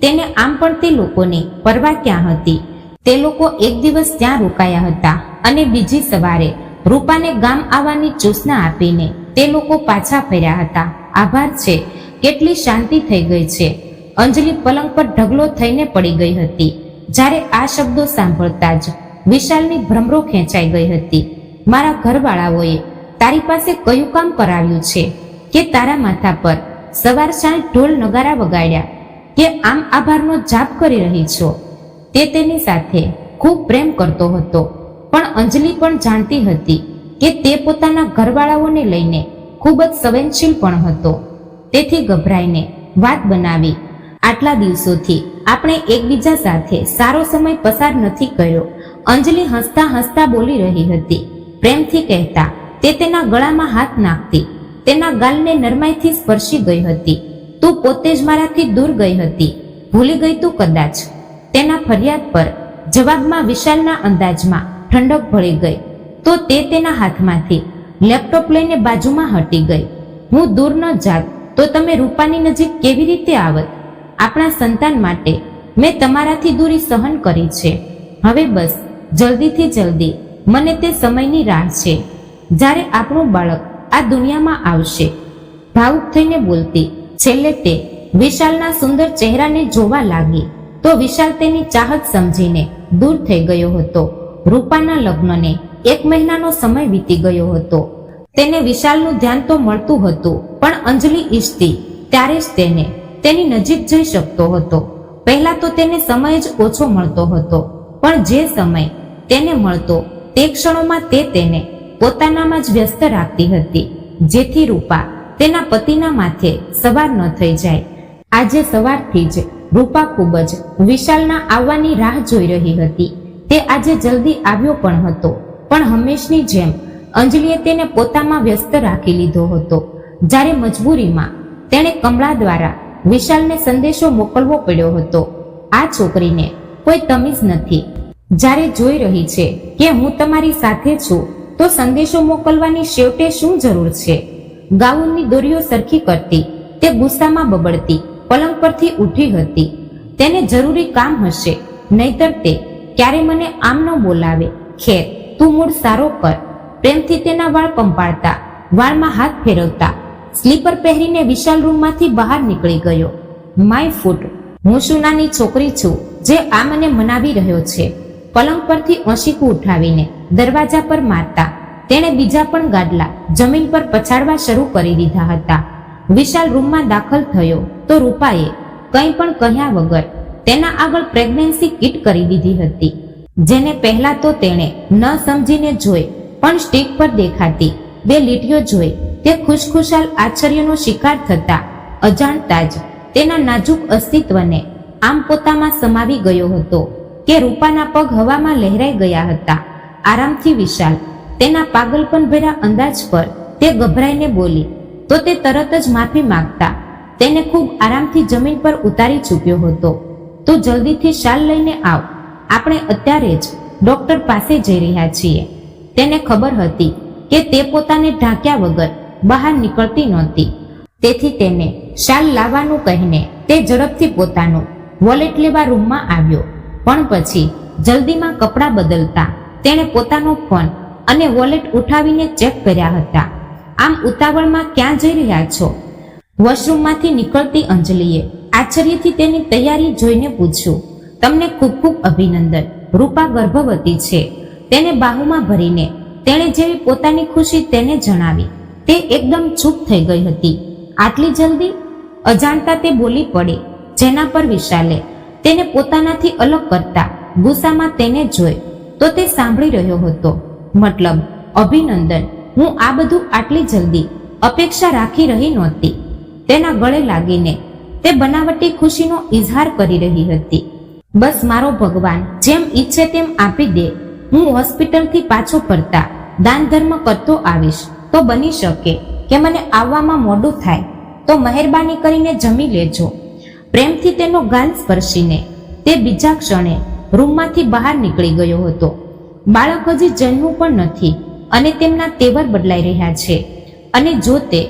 તેને આમ પણ તે લોકોની પરવા ક્યાં હતી. તે લોકો એક દિવસ ત્યાં રોકાયા હતા અને બીજી સવારે રૂપાને ગામ આવવાની સૂચના આપીને તે લોકો પાછા ફર્યા હતા. આભાર છે, કેટલી શાંતિ થઈ ગઈ છે. અંજલિ પલંગ પર ઢગલો થઈને પડી ગઈ હતી. જ્યારે આ શબ્દો સાંભળતા જ વિશાલની ભ્રમરો ખેંચાઈ ગઈ હતી. મારા ઘરવાળાઓએ તારી પાસે કયું કામ કરાવ્યું છે કે તારા માથા પર સવાર સાંજ ઢોલ નગારા વગાડ્યા કે આમ આભારનો જાપ કરી રહી છો. તે તેની સાથે ખૂબ પ્રેમ કરતો હતો, પણ અંજલિ પણ જાણતી હતી કે તે પોતાના ઘરવાળાઓને લઈને ખૂબ જ સંવેદનશીલ પણ હતો. તેથી ગભરાઈને વાત બનાવી, આટલા દિવસોથી આપણે એકબીજા સાથે સારો સમય પસાર નથી કર્યો. અંજલિ હસતા હસતા બોલી રહી હતી. પ્રેમથી કહેતા તે તેના ગળામાં હાથ નાખતી, તેના ગાલને નરમાઈથી સ્પર્શી ગઈ હતી. તું પોતે જ મારાથી દૂર ગઈ હતી, ભૂલી ગઈ તું કદાચ. તેના ફરિયાદ પર જવાબમાં વિશાલના અંદાજમાં ઠંડક ભળી ગઈ તો તે તેના હાથમાંથી લેપટોપ લઈને બાજુમાં હટી ગઈ. હું દૂર ન જાત તો તમે રૂપાની નજીક કેવી રીતે આવત. આપણા સંતાન માટે મેં તમારાથી દૂરી સહન કરી છે. હવે બસ જલ્દીથી જલ્દી મને તે સમયની રાહ છે જ્યારે આપણું બાળક આ દુનિયામાં આવશે. ભાવુક થઈને બોલતી છેલ્લે તે વિશાલના સુંદર ચહેરાને જોવા લાગી તો વિશાલ તેની ચાહત સમજીને દૂર થઈ ગયો હતો. રૂપાના લગ્નને 1 મહિનાનો સમય વીતી ગયો હતો. તેને વિશાલનું ધ્યાન તો મળતું હતું, પણ અંજલિ ઈચ્છતી ત્યારે જ તેને તેની નજીક જઈ શકતો હતો. પહેલા તો તેને સમય જ ઓછો મળતો હતો, પણ જે સમય તેને મળતો તે ક્ષણોમાં તે તેને પોતાનામાં જ વ્યસ્ત રાખતી હતી, જેથી રૂપા તેના પતિના માથે સવાર ન થઈ જાય. આજે સવારથી જ રૂપા ખૂબ જ વિશાલના આવવાની રાહ જોઈ રહી હતી. તે આજે જલ્દી આવ્યો પણ હતો, પણ હંમેશની જેમ અંજલિએ તેને પોતામાં વ્યસ્ત રાખી લીધો હતો. જ્યારે મજબૂરીમાં તેણે કમળા દ્વારા વિશાલને સંદેશો મોકલવો પડ્યો હતો. આ છોકરીને કોઈ તમીઝ નથી. જ્યારે જોઈ રહી છે કે હું તમારી સાથે છું તો સંદેશો મોકલવાની છેવટે શું જરૂર છે. ગાઉનની દોરીઓ સરખી કરતી તે ગુસ્સામાં બબડતી પલંગ પરથી ઉઠી હતી. તેને જરૂરી કામ હશે, નહીતર તે ક્યારે મને આમ ન બોલાવે. ખેર, તું મૂડ સારો કર. પ્રેમથી તેના વાળ પંપાળતા, વાળમાં હાથ ફેરવતા સ્લીપર પહેરીને વિશાલ રૂમમાંથી બહાર નીકળી ગયો. માય ફૂટ, હું શું નાની છોકરી છું જે આ મને મનાવી રહ્યો છે. પલંગ પરથી ઓશીકું ઉઠાવીને દરવાજા પર મારતા તેણે બીજા પણ ગાદલા જમીન પર પછાડવા શરૂ કરી દીધા હતા. વિશાલ રૂમમાં દાખલ થયો તો રૂપાએ કંઈ પણ કહ્યા વગર તેના આગળ પ્રેગ્નન્સી કિટ કરી દીધી હતી, જેને પહેલા તો તેણે ન સમજીને જોઈ, પણ સ્ટીક પર દેખાતી 2 લીટીઓ જોઈ તે ખુશખુશાલ આશ્ચર્યનો શિકાર થતા અજાણતા જ તેના નાજુક અસ્તિત્વને આમ પોતામાં સમાવી ગયો હતો કે રૂપાના પગ હવામાં લહેરાઈ ગયા હતા. આરામથી વિશાલ તેના પાગલપન ભર્યા અંદાજ પર તે ગભરાઈને બોલી તો તે તરત જ માફી માંગતા તેને ખૂબ આરામથી જમીન પર ઉતારી ચૂક્યો હતો. તું જલ્દીથી શાલ લઈને આવ, આપણે અત્યારે જ ડોક્ટર પાસે જઈ રહ્યા છીએ. તેને ખબર હતી કે તે પોતાને ઢાંક્યા વગર બહાર નીકળતી નહોતી, તેથી તેને શાલ લાવવાનું કહીને તે ઝડપથી પોતાનું વોલેટ લેવા રૂમમાં આવ્યો. પણ પછી જલ્દીમાં કપડાં બદલતા તેણે પોતાનો ફોન અને વોલેટ ઉઠાવીને ચેક કર્યા હતા. આમ ઉતાવળમાં ક્યાં જઈ રહ્યા છો? વોશરૂમમાંથી નીકળતી અંજલિએ આશ્ચર્યથી તેની તૈયારી જોઈને પૂછ્યું. તમને ખૂબ ખૂબ અભિનંદન, રૂપા ગર્ભવતી છે. તેને બાહુમાં ભરીને તેણે જેવી પોતાની ખુશી તેને જણાવી તે એકદમ ચૂપ થઈ ગઈ હતી. આટલી જલ્દી? અજાણતા તે બોલી પડી, જેના પર વિશાલે તેને પોતાનાથી અલગ કરતા ગુસ્સામાં તેને જોઈ તો તે સાંભળી રહ્યો હતો. મતલબ અભિનંદન. હું આ બધું આટલી જલ્દી અપેક્ષા રાખી રહી નહોતી. તેના ગળે લાગીને તે બનાવટી ખુશીનો ઇઝહાર કરી રહી હતી. બસ મારો ભગવાન જેમ ઈચ્છે તેમ આપી દે. હું હોસ્પિટલથી પાછો ફરતા દાન ધર્મ કરતો આવીશ તો બની શકે કે મને આવવામાં મોડું થાય, તો મહેરબાની કરીને જમી લેજો. પ્રેમથી તેનો ગાલ સ્પર્શીને તે બીજા ક્ષણે રૂમમાંથી બહાર નીકળી ગયો હતો. બાળક હજી જન્મ્યું પણ નથી અને તેમના તેવર બદલાઈ રહ્યા છે. અને જો તે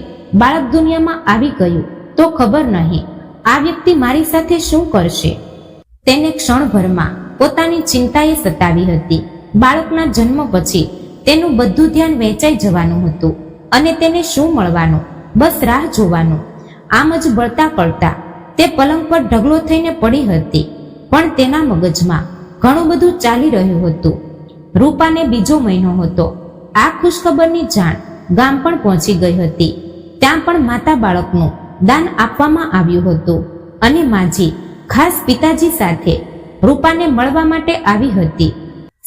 બાળક દુનિયામાં આવી ગયું તો ખબર નહીં આ વ્યક્તિ મારી સાથે શું કરશે. તેને ક્ષણભરમાં પોતાની ચિંતાએ સતાવી હતી. બાળકના જન્મ પછી તેનું બધું ધ્યાન વહેંચાઈ જવાનું હતું અને તેને શું મળવાનું, બસ રાહ જોવાનું. આમ જ બળતા કળતા તે પલંગ પર ઢગલો થઈને પડી હતી. પણ તેના મગજમાં ઘણું બધું ચાલી રહ્યું હતું. રૂપાને બીજો મહિનો હતો. આ ખુશખબરની જાણ ગામ પણ પહોંચી ગઈ હતી. ત્યાં પણ માતા બાળકનું દાન આપવામાં આવ્યું હતું અને માજી ખાસ પિતાજી સાથે રૂપાને મળવા માટે આવી હતી.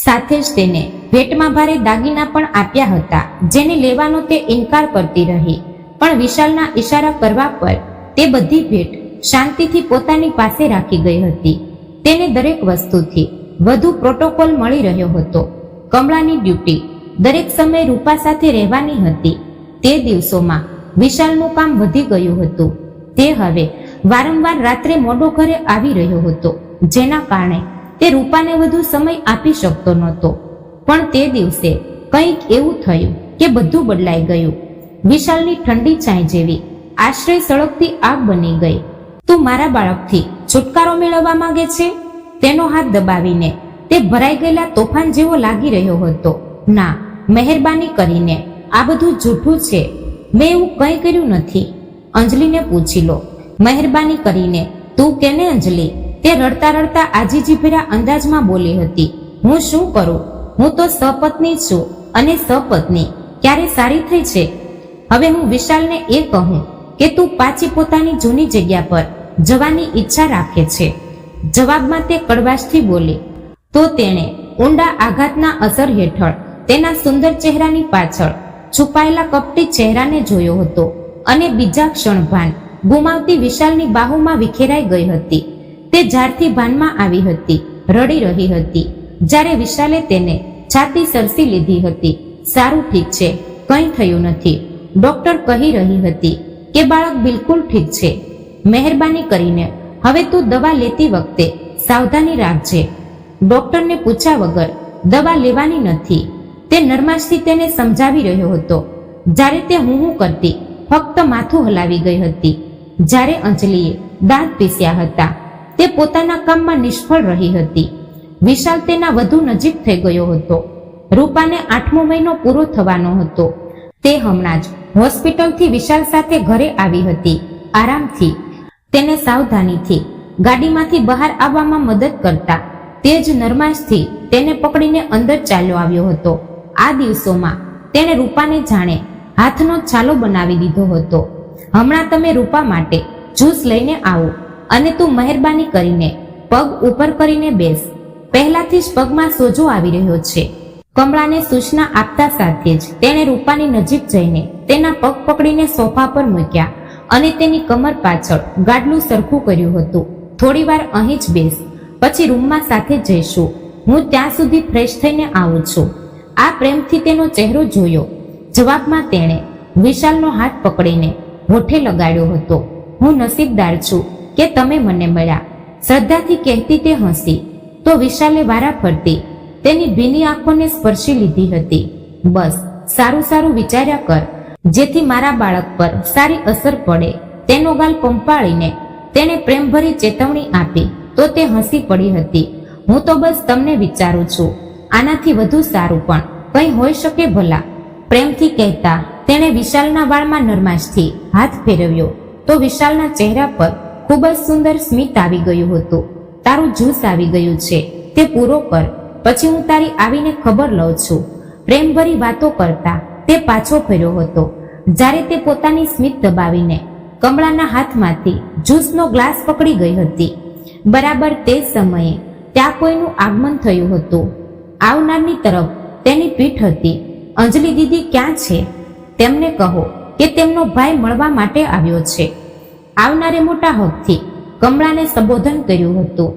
સાથે જ તેને ભેટમાં ભારે દાગીના પણ આપ્યા હતા, જેને લેવાનો તે ઇનકાર કરતી રહી. પણ વિશાલના ઈશારા કરવા પર તે બધી ભેટ શાંતિથી પોતાની પાસે રાખી ગઈ હતી. તેને દરેક વસ્તુથી વધુ પ્રોટોકોલ મળી રહ્યો હતો. કમળાની ડ્યુટી દરેક સમય રૂપા સાથે રહેવાની હતી. તે દિવસોમાં વિશાલનું કામ વધી ગયું હતું. તે હવે વારંવાર રાત્રે મોડો ઘરે આવી રહ્યો હતો, જેના કારણે તે રૂપાને વધુ સમય આપી શકતો નહોતો. પણ તે દિવસે કંઈક એવું થયું કે બધું બદલાઈ ગયું. વિશાલની ઠંડી છાંય જેવી આશ્રય સળગતી આગ બની ગઈ. તું મારા બાળકથી છુટકારો મેળવવા માંગે છે? તેનો હાથ દબાવીને તે ભરાઈ ગયેલા તોફાન જેવો લાગી રહ્યો હતો. ના, મહેરબાની કરીને આ બધું જૂઠું છે. મેં એવું કંઈ કર્યું નથી. અંજલિને પૂછી લો. મહેરબાની કરીને તું કેને અંજલિ? તે રડતા રડતા આજીજીભર્યા અંદાજમાં બોલી હતી. હું શું કરું? હું તો સપત્ની છું અને સપત્ની ક્યારે સારી થઈ છે? હવે હું વિશાલને એ કહું કે તું પાછી પોતાની જૂની જગ્યા પર જવાની ઈચ્છા રાખે છે? જવાબમાં તે કડવાશથી બોલી. તો તેણે ઊંડા આઘાતના અસર હેઠળ તેના સુંદર ચહેરાની પાછળ છુપાયેલા કપટી ચહેરાને જોયો હતો અને બીજા ક્ષણભાન ગુમાવતી વિશાલની બાહુમાં વિખેરાઈ ગઈ હતી. તે જ્યારથી ભાનમાં આવી હતી રડી રહી હતી. જ્યારે વિશાલે તેને છાતી સરસી લીધી હતી. સારું, ઠીક છે, કંઈ થયું નથી. ડોક્ટર કહી રહી હતી કે બાળક બિલકુલ ઠીક છે. મહેરબાની કરીને હવે તું દવા લેતી વખતે સાવધાની રાખજે. ડોક્ટરને પૂછ્યા વગર દવા લેવાની નથી. તે નરમાશથી તેને સમજાવી રહ્યો હતો. જ્યારે તે હું કરતી ફક્ત માથું હલાવી ગઈ હતી. જ્યારે અંજલિએ દાંત પીસ્યા હતા તે પોતાના કામમાં નિષ્ફળ રહી હતી. વિશાલ તેના વધુ નજીક થઈ ગયો હતો. રૂપાને 8મો મહિનો પૂરો થવાનો હતો. તે હમણાં જ હોસ્પિટલથી વિશાલ સાથે ઘરે આવી હતી. આરામથી તેને સાવધાનીથી ગાડીમાંથી બહાર આવવામાં મદદ કરતા તે જ નરમાશથી તેને પકડીને અંદર ચાલ્યો આવ્યો હતો. આ દિવસોમાં તેણે રૂપાને જાણે હાથનો છાલો બનાવી દીધો હતો. હમણાં તમે રૂપા માટે જ્યુસ લઈને આવો અને તું મહેરબાની કરીને પગ ઉપર કરીને બેસ. પહેલાથી જ પગમાં સોજો આવી રહ્યો છે. કમળાને સૂચના આપતા સાથે જ તેણે રૂપાની નજીક જઈને તેના પગ પકડીને સોફા પર મૂક્યા અને તેની કમર પાછળ ગાડલું સરખું કર્યું હતું. થોડી વાર અહીં જ બેસ, પછી રૂમમાં સાથે જઈશું. હું ત્યાં સુધી ફ્રેશ થઈને આવું છું. આ પ્રેમથી તેનો ચહેરો જોયો. જવાબમાં તેણે વિશાલનો હાથ પકડીને હોઠે લગાડ્યો હતો. હું નસીબદાર છું કે તમે મને મળ્યા, શ્રદ્ધાથી કહેતી તે હસી. તો વિશાલે વારા ફરતી તેની ભીની આંખોને સ્પર્શી લીધી હતી. બસ સારું સારું વિચાર્યા કર, જેથી મારા બાળક પર સારી અસર પડે. તેનો ગાલ પંપાળીને તેણે પ્રેમભરી ચેતવણી આપી તો તે હસી પડી હતી. હું તો બસ તમને વિચારું છું, આનાથી વધુ સારું પણ કંઈ હોઈ શકે ભલા. પ્રેમથી કહેતા તેણે વિશાલના વાળમાં નરમાશથી હાથ ફેરવ્યો તો વિશાલના ચહેરા પર ખૂબ જ સુંદર સ્મિત આવી ગયું હતું. તારું જ્યુસ આવી ગયું છે, તે પૂરો કર, પછી હું તારી આવીને ખબર લઉં છું. પ્રેમભરી વાતો કરતા તે પાછો ફર્યો હતો. જ્યારે તે પોતાની સ્મિત દબાવીને કમળાના હાથમાંથી જ્યુસનો ગ્લાસ પકડી ગઈ હતી. બરાબર તે સમયે ત્યાં કોઈનું આગમન થયું હતું. આવનારની તરફ તેની પીઠ હતી. અંજલિ દીદી ક્યાં છે? તેમને કહો કે તેમનો ભાઈ મળવા માટે આવ્યો છે. આવનારે મોટા હકથી કમળાને સંબોધન કર્યું હતું.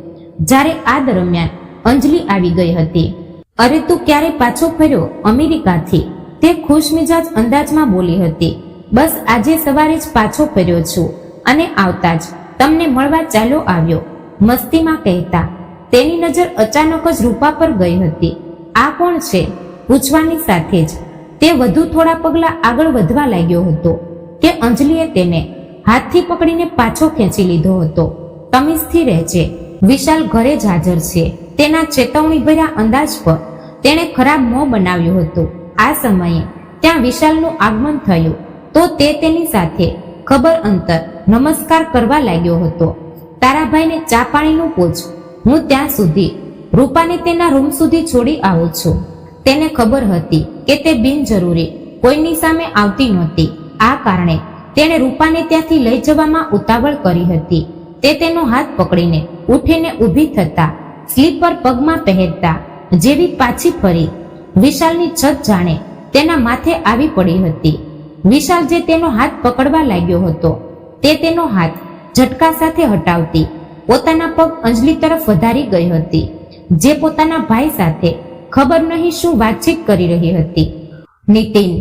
જ્યારે આ દરમિયાન અંજલિ આવી ગઈ હતી. અરે તું ક્યારે પાછો ફર્યો અમેરિકાથી? તે ખુશમિજાજ અંદાજમાં બોલી હતી. બસ આજે સવારે જ પાછો ફર્યો છું અને આવતા જ તમને મળવા ચાલ્યો આવ્યો, મસ્તીમાં કહેતા તેની નજર અચાનક જ રૂપા પર ગઈ હતી. આ કોણ છે પૂછવાની સાથે જ તે વધુ થોડા પગલા આગળ વધવા લાગ્યો હતો કે અંજલિએ તેને હાથથી પકડીને પાછો ખેંચી લીધો હતો. તમીઝથી રહેજે, વિશાલ ઘરે જ હાજર છે. તેના ચેતવણી ભર્યા અંદાજ પર તેણે ખરાબ મોં બનાવ્યું હતું. આ સમયે ત્યાં વિશાલનું આગમન થયું તો તે તેની સાથે ખબર અંતર નમસ્કાર કરવા લાગ્યો હતો. તારા ભાઈને ચા પાણીનું પૂછ, હું ત્યાં સુધી રૂપાને તેના રૂમ સુધી છોડી આવું છું. તેને ખબર હતી કે તે બિનજરૂરી કોઈની સામે આવતી નહોતી. આ કારણે તેણે રૂપાને ત્યાંથી લઈ જવામાં ઉતાવળ કરી હતી. તે તેનો હાથ પકડીને ઉઠીને ઊભી થતા સ્લીપર પગમાં પહેરતા જેવી પાછી ફરી વિશાલની છત જાણે તેના માથે આવી પડી હતી. વિશાલ જે તેનો હાથ પકડવા લાગ્યો હતો તે તેનો હાથ ઝટકા સાથે હટાવતી પોતાના પગ અંજલિ તરફ વધારી ગઈ હતી, જે પોતાના ભાઈ સાથે ખબર નહીં શું વાતચીત કરી રહી હતી. નીતિન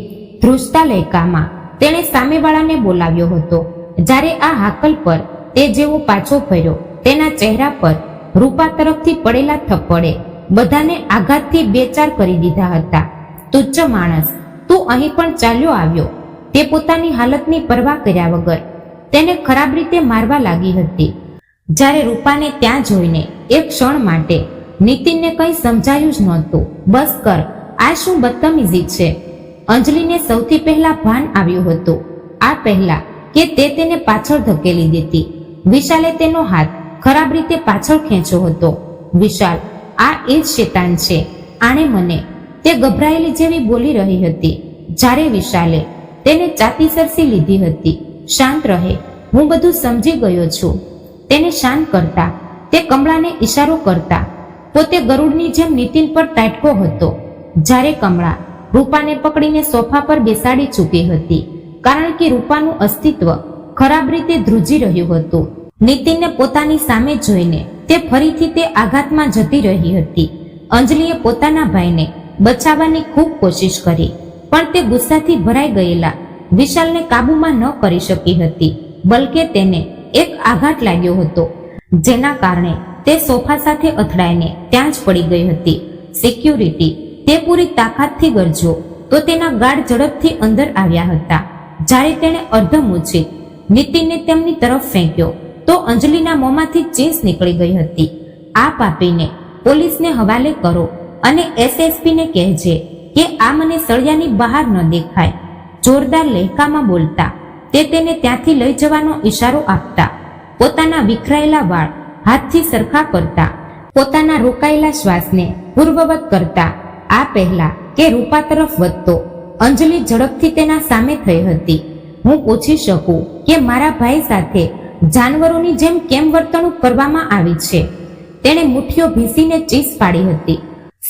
ધ્રુજતા લહેકામાં તેણે સામેવાળાને બોલાવ્યો હતો. જ્યારે આ હાકલ પર તે જેવો પાછો ફર્યો, તેના ચહેરા પર રૂપા તરફથી પડેલા થપ્પડે બધાને આઘાતથી બેચાર કરી દીધા હતા. તુચ્છ માણસ, તું અહીં પણ ચાલ્યો આવ્યો. તે પોતાની હાલતની પરવા કર્યા વગર તેને ખરાબ રીતે મારવા લાગી હતી. જ્યારે રૂપાને ત્યાં જોઈને એક ક્ષણ માટે નીતિનને કંઈ સમજાયું જ નહોતું. બસ કર, આ શું બદતમીઝી છે? અંજલિને સૌથી પહેલા ભાન આવ્યું હતું, આ પહેલા કે તે તેને પાછળ ધકેલી દેતી. વિશાલે તેનો હાથ ખરાબ રીતે પાછળ ખેંચ્યો હતો. વિશાલ, આ એ જ શેતાન છે, આણે મને, તે ગભરાયેલી જેવી બોલી રહી હતી. જ્યારે વિશાલે તેને ચાતી સરસી લીધી હતી. શાંત રહે, હું બધું સમજી ગયો છું. તેને શાંત કરતા તે કમળાને ઈશારો કરતા પોતે ગરુડની જેમ નીતિન પર તાટકો હતો. જ્યારે કમળા રૂપાને પકડીને સોફા પર બેસાડી ચૂકી હતી, કારણ કે રૂપાનું અસ્તિત્વ ખરાબ રીતે ધ્રુજી રહ્યું હતું. નીતિનને પોતાની સામે જોઈને તે ફરીથી તે આઘાતમાં જતી રહી હતી. અંજલિએ પોતાના ભાઈને બચાવવાની ખૂબ કોશિશ કરી, પણ તે ગુસ્સાથી ભરાઈ ગયેલા વિશાલને કાબૂમાં ન કરી શકી હતી. બલકે તેને એક આઘાત લાગ્યો હતો, જેના કારણે તે સોફા સાથે અથડાઈને ત્યાં જ પડી ગઈ હતી. સિક્યુરિટી, તે પૂરી તાકાતથી ગરજ્યો તો તેના ગાઢ ઝડપથી અંદર આવ્યા હતા. જ્યારે તેણે અર્ધમૂર્છિત નીતિનને તેમની તરફ ફેંક્યો તો અંજલિના મોંમાંથી ચીસ નીકળી ગઈ હતી. આ પાપીને પોલીસને હવાલે કરો અને એસએસપીને કહેજે કે આ મને સળિયાની બહાર ન દેખાય. જોરદાર લહેકામાં બોલતા તે તેને ત્યાંથી લઈ જવાનો ઈશારો આપતા પોતાના વિખરાયેલા વાળ હાથથી સરખા કરતા પોતાના રોકાયેલા શ્વાસને પૂર્વવત કરતા આ પહેલા કે રૂપા તરફ વધતો અંજલિ ઝડપથી તેના સામે થઈ હતી. હું પૂછી શકું કે મારા ભાઈ સાથે જાનવરોની જેમ કેમ વર્તણૂક કરવામાં આવી છે? તેણે મુઠ્ઠીઓ ભીસીને ચીસ પાડી હતી.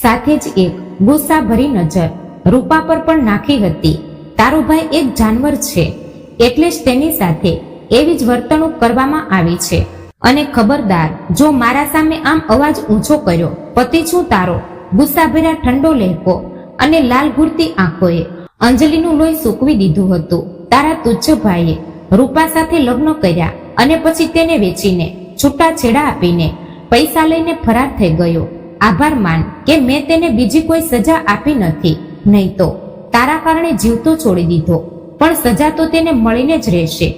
સાથે જ એક ગુસ્સાભરી નજર રૂપા પર પણ નાખી હતી. તારો ભાઈ એક જાનવર છે, એટલે જ તેની સાથે એવી જ વર્તણૂક કરવામાં આવી છે. અને ખબરદાર, જો મારા સામે આમ અવાજ ઊંચો કર્યો, પતિ છું તારો. ગુસ્સાભર્યા ઠંડો લહેકો અને લાલ ઘૂરતી આંખોએ અંજલિનું લોહી સૂકવી દીધું હતું. તારા તુચ્છ ભાઈએ રૂપા સાથે લગ્ન કર્યા અને પછી તેને વેચીને છૂટાછેડા આપીને પૈસા લઈને ફરાર થઈ ગયો. આભાર માન કે મેં તેને બીજી કોઈ સજા આપી નથી, નહીં તો તારા કારણે જીવતો છોડી દીધો. પણ સજા તો તેને મળીને જ રહેશે.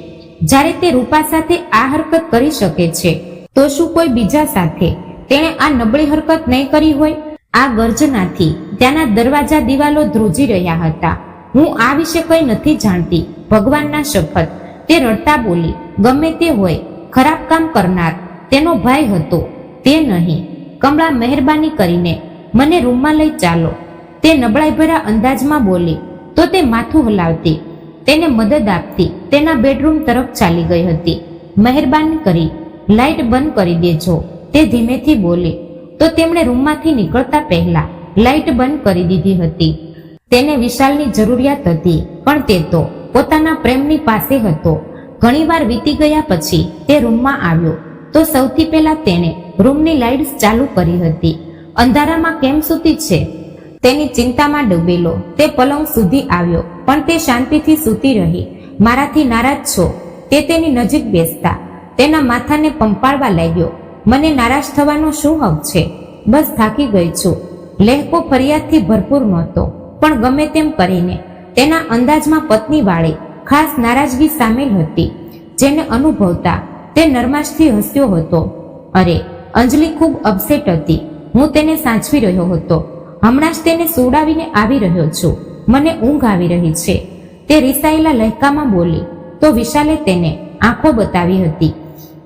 જ્યારે તે રૂપા સાથે આ હરકત કરી શકે છે, તો શું કોઈ બીજા સાથે તેણે આ નબળી હરકત નહીં કરી હોય? આ ગર્જનાથી ત્યાંના દરવાજા દિવાલો ધ્રુજી રહ્યા હતા. હું આ વિશે કંઈ નથી જાણતી, ભગવાનના શપથ, તે રડતા બોલી. ગમે તે હોય, ખરાબ કામ કરનાર તેનો ભાઈ હતો, તે નહીં. કમળા, મહેરબાની કરીને મને રૂમમાં લઈ ચાલો, તે નબળાઈ ભર્યા અંદાજમાં બોલી. તો તે માથું હલાવતી તેને મદદ આપતી તેના બેડરૂમ તરફ ચાલી ગઈ હતી. મહેરબાની કરી લાઇટ બંધ કરી દેજો, તે ધીમેથી બોલી. તો તેમણે રૂમમાંથી નીકળતા પહેલા લાઇટ બંધ કરી દીધી હતી. તેને વિશાલની જરૂરિયાત હતી, પણ તે તો પોતાના પ્રેમની પાસે હતો. ઘણીવાર વીતી ગયા પછી તે રૂમમાં આવ્યો તો સૌથી પહેલા તેણે રૂમની લાઇટ્સ ચાલુ કરી હતી. અંધારામાં કેમ સૂતી છે તેની ચિંતામાં ડૂબેલો તે પલંગ સુધી આવ્યો, પણ તે શાંતિથી સૂતી રહી. મારાથી નારાજ છો? તે તેની નજીક બેસતા તેના માથાને પંપાળવા લાગ્યો. મને નારાજ થવાનો શું હક છે? બસ થાકી ગઈ છું. લહેકો ફરિયાદથી ભરપૂર નહોતો, પણ ગમે તેમ કરીને તેના અંદાજમાં પત્ની વાળી ખાસ નારાજગી સામેલ હતી, જેને અનુભવતા તે નરમાશથી હસ્યો હતો. અરે, અંજલિ ખૂબ અપસેટ હતી. હું તેને સાચવી રહ્યો હતો. હમણાં જ તેને સુવડાવીને આવી રહ્યો છું. મને ઊંઘ આવી રહી છે, તે રિસાયેલા લહેકામાં બોલી. તો વિશાલે તેને આંખો બતાવી હતી.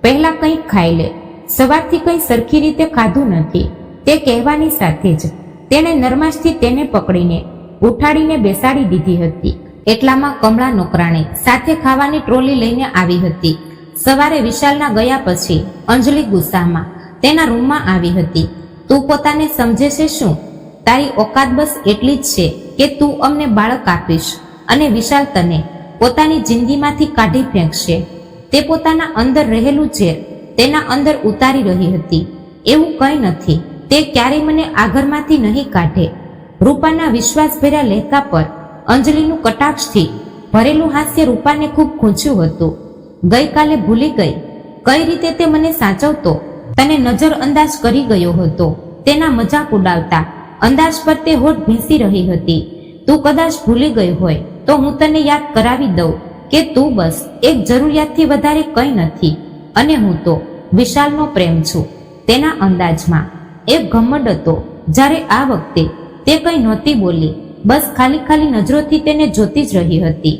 પહેલા કંઈક ખાઈ લે, સવારથી કંઈ સરખી રીતે ખાધું નથી, તે કહેવાની સાથે જ તેણે નરમાશથી તેને પકડીને ઉઠાડીને બેસાડી દીધી હતી. એટલામાં કમળા નોકરાણી સાથે ખાવાની ટ્રોલી લઈને આવી હતી. સવારે વિશાલના ગયા પછી અંજલિ ગુસ્સામાં તેના રૂમમાં આવી હતી. તું પોતાને સમજે છે શું? તારી ઓકાત બસ એટલી જ છે કે તું અમને બાળક આપીશ અને વિશાલ તને પોતાની જિંદગીમાંથી કાઢી ફેંકશે. તે પોતાના અંદર રહેલું ઝેર તેના અંદર ઉતારી રહી હતી. એવું કંઈ નથી, તે ક્યારેય મને આ ઘરમાંથી નહીં કાઢે. રૂપાના વિશ્વાસભર્યા લહેકા પર અંજલિનું કટાક્ષથી ભરેલું હાસ્ય રૂપાને ખૂબ ખૂંચ્યું હતું. ગઈકાલે ભૂલી ગઈ કઈ રીતે તે મને સાચવતો, તને નજર અંદાજ કરી ગયો હતો. તેના મજાક ઉડાવતા અંદાજ પર તે હોઠ ભીંસી રહી હતી. તું કદાચ ભૂલી ગઈ હોય તો હું તને યાદ કરાવી દઉં કે તું બસ એક જરૂરિયાતથી વધારે કંઈ નથી, અને હું તો વિશાલનો પ્રેમ છું. તેના અંદાજમાં એક ઘમંડ હતો. જ્યારે આ વખતે તે કંઈ નહોતી બોલી, બસ ખાલી ખાલી નજરોથી તેને જોતી જ રહી હતી.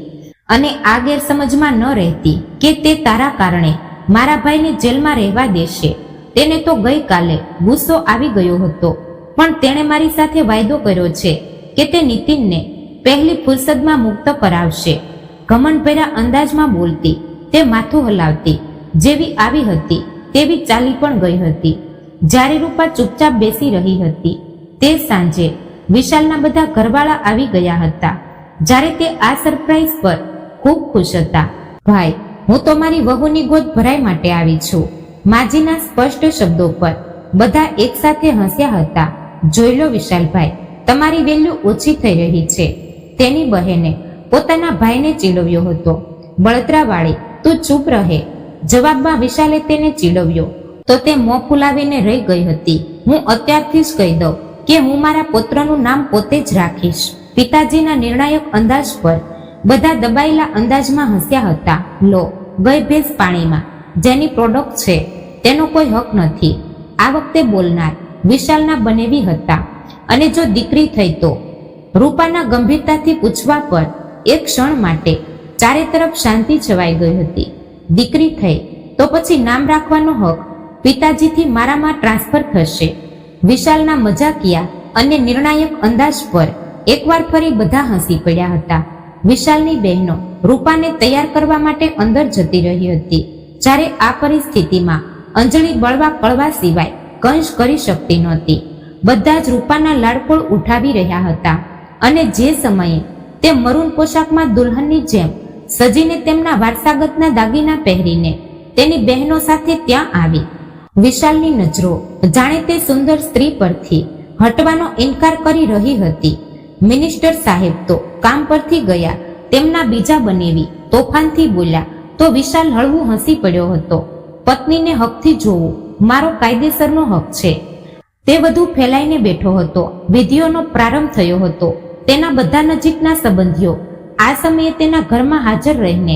અને આ ગેરસમજમાં ન રહેતી કે તે તારા કારણે મારા ભાઈને જેલમાં રહેવા દેશે. તેને તો ગઈકાલે ગુસ્સો આવી ગયો હતો, પણ તેણે મારી સાથે વાયદો કર્યો છે કે તે નીતિનને પહેલી ફુરસદમાં મુક્ત કરાવશે. ઘમંડભર્યા અંદાજમાં બોલતી, તે માથું હલાવતી. જેવી આવી હતી તેવી ચાલી પણ ગઈ હતી. જ્યારે રૂપા ચૂપચાપ બેસી રહી હતી તે સાંજે વિશાલના બધા ઘરવાળા આવી ગયા હતા. જ્યારે તે આ સરપ્રાઈઝ પર ખૂબ ખુશ હતા. ભાઈ, હું તો મારી વહુની ગોદ ભરાઈ માટે આવી છું. માજીના સ્પષ્ટ શબ્દો પર બધા એકસાથે હસ્યા હતા. જોઈ લો વિશાલભાઈ, તમારી વેલ્યુ ઓછી થઈ રહી છે. તેની બહેને પોતાના ભાઈને ચીડવ્યો હતો. બળતરાવાળી, તું ચૂપ રહે. જવાબમાં વિશાલે તેને ચીડવ્યો તો તે મોં ફૂલાવીને રહી ગઈ હતી. હું અત્યારથી જ કહી દઉં કે હું મારા પુત્રનું નામ પોતે જ રાખીશ. પિતાજીના નિર્ણાયક અંદાજ પર બધા દબાયેલા અંદાજમાં હસ્યા હતા. લો, ગઈ ભેંસ પાણીમાં. જેની પ્રોડક્ટ છે તેનો કોઈ હક નથી. આ વખતે બોલનાર વિશાલના બનેવી હતા. અને જો દીકરી થઈ તો? રૂપાના ગંભીરતાથી પૂછવા પર એક ક્ષણ માટે ચારે તરફ શાંતિ છવાઈ ગઈ હતી. દીકરી થઈ તો પછી નામ રાખવાનો હક પિતાજીથી મારામાં ટ્રાન્સફર થશે. વિશાલના મજાકિયા અને નિર્ણાયક અંદાજ પર એકવાર ફરી બધા હસી પડ્યા હતા. વિશાલની બહેનો રૂપાને તૈયાર કરવા માટે અંદર જતી રહી હતી. જ્યારે આ પરિસ્થિતિમાં અંજલિ બળવા કળવા સિવાય કંઈ જ કરી શકતી નહોતી. બધા જ રૂપાના લાડકોળ ઉઠાવી રહ્યા હતા. અને જે સમયે તે મરૂન પોશાકમાં દુલ્હનની જેમ સજીને તેમના વારસાગતના દાગીના પહેરીને તેની બહેનો સાથે ત્યાં આવી, વિશાલની નજરો જાણે તે સુંદર સ્ત્રી પરથી હટવાનો ઇનકાર કરી રહી હતી. મિનિસ્ટર સાહેબ તો કામ પરથી ગયા. તેમના બીજા બનેવી તોફાનથી બોલ્યા તો વિશાલ હળવું હસી પડ્યો હતો. પત્નીને હકથી જોવું મારો કાયદેસરનો હક છે. તે વધુ ફેલાઈને બેઠો હતો. વિધિઓનો પ્રારંભ થયો હતો. તેના બધા નજીકના સંબંધીઓ આ સમયે તેના ઘરમાં હાજર રહીને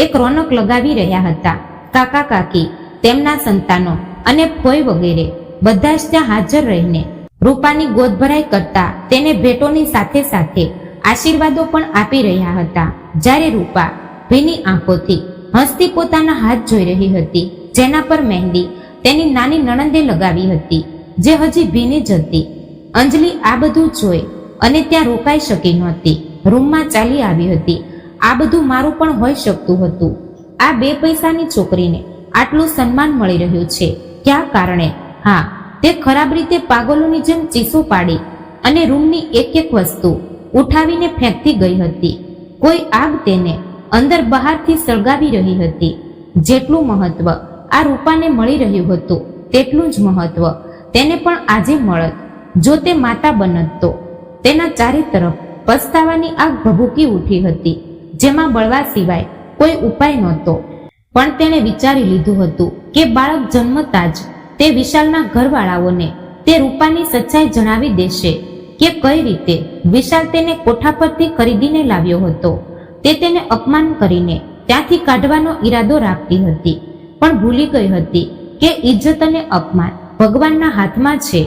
એક રોનક લગાવી રહ્યા હતા. કાકા કાકી, તેમના સંતાનો અને ફોઈ વગેરે બધા જ ત્યાં હાજર રહીને રૂપાની ગોદભરાઈ કરતા તેને ભેટોની સાથે સાથે આશીર્વાદો પણ આપી રહ્યા હતા. જ્યારે રૂપા ભીની આંખોથી હસતી પોતાના હાથ જોઈ રહી હતી, જેના પર મહેંદી તેની નાની નણંદે લગાવી હતી, જે હજી ભીની જ હતી. અંજલિ આ બધું જોઈ અને ત્યાં રોકાઈ શકી નહોતી. રૂમમાં ચાલી આવી હતી. આ બધું મારું પણ હોઈ શકતું હતું. આ 2 પૈસાની છોકરીને આટલું સન્માન મળી રહ્યું છે, ક્યાં કારણે? હા, તે ખરાબ રીતે પાગલોની જેમ ચીસો પાડી અને રૂમની એક એક વસ્તુ ઉઠાવીને ફેંકતી ગઈ હતી. કોઈ આગ તેને અંદર બહારથી સળગાવી રહી હતી. જેટલું મહત્વ આ રૂપાને મળી રહ્યું હતું તેટલું જ મહત્વ તેને પણ આજે મળત જો તે માતા બનત તો. તેના ચારે તરફ પસ્તાવાની આગ ભભૂકી ઉઠી હતી, જેમાં બળવા સિવાય કોઈ ઉપાય નહોતો. પણ તેણે વિચારી લીધું હતું કે બાળક જન્મતા જ તે વિશાલના ઘરવાળાઓને તે રૂપાની સચ્ચાઈ જણાવી દેશે કે કઈ રીતે વિશાલ તેને કોઠા પરથી ખરીદીને લાવ્યો હતો. તે તેને અપમાન કરીને ત્યાંથી કાઢવાનો ઈરાદો રાખતી હતી, પણ ભૂલી ગઈ હતી કે ઇજ્જત અને અપમાન ભગવાનના હાથમાં છે.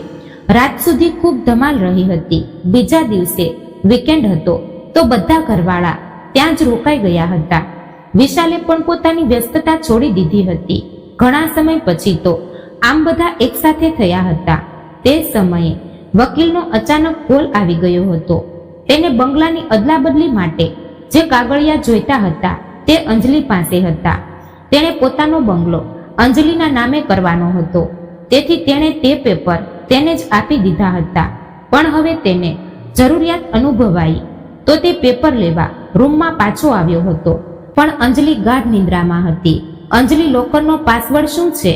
રાત સુધી ખૂબ ધમાલ રહી હતી. બીજા દિવસે વીકેન્ડ હતો તો બધા ઘરવાળા ત્યાં જ રોકાઈ ગયા હતા. વિશાલે પણ પોતાની વ્યસ્તતા છોડી દીધી હતી. ઘણા સમય પછી તો આમ બધા એકસાથે થયા હતા. તે સમયે વકીલનો અચાનક કોલ આવી ગયો હતો. તેને બંગલાની અદલાબદલી માટે જે કાગળિયા જોઈતા હતા તે અંજલિ પાસે હતા. તેણે પોતાનો બંગલો અંજલિના નામે કરવાનો હતો, તેથી તેણે તે પેપર તેને જ આપી દીધા હતા. પણ હવે તેને જરૂરિયાત અનુભવાઈ તો તે પેપર લેવા રૂમમાં પાછો આવ્યો હતો. પણ અંજલિ ગાઢ નિંદ્રામાં હતી. અંજલિ લોકરનો પાસવર્ડ શું છે?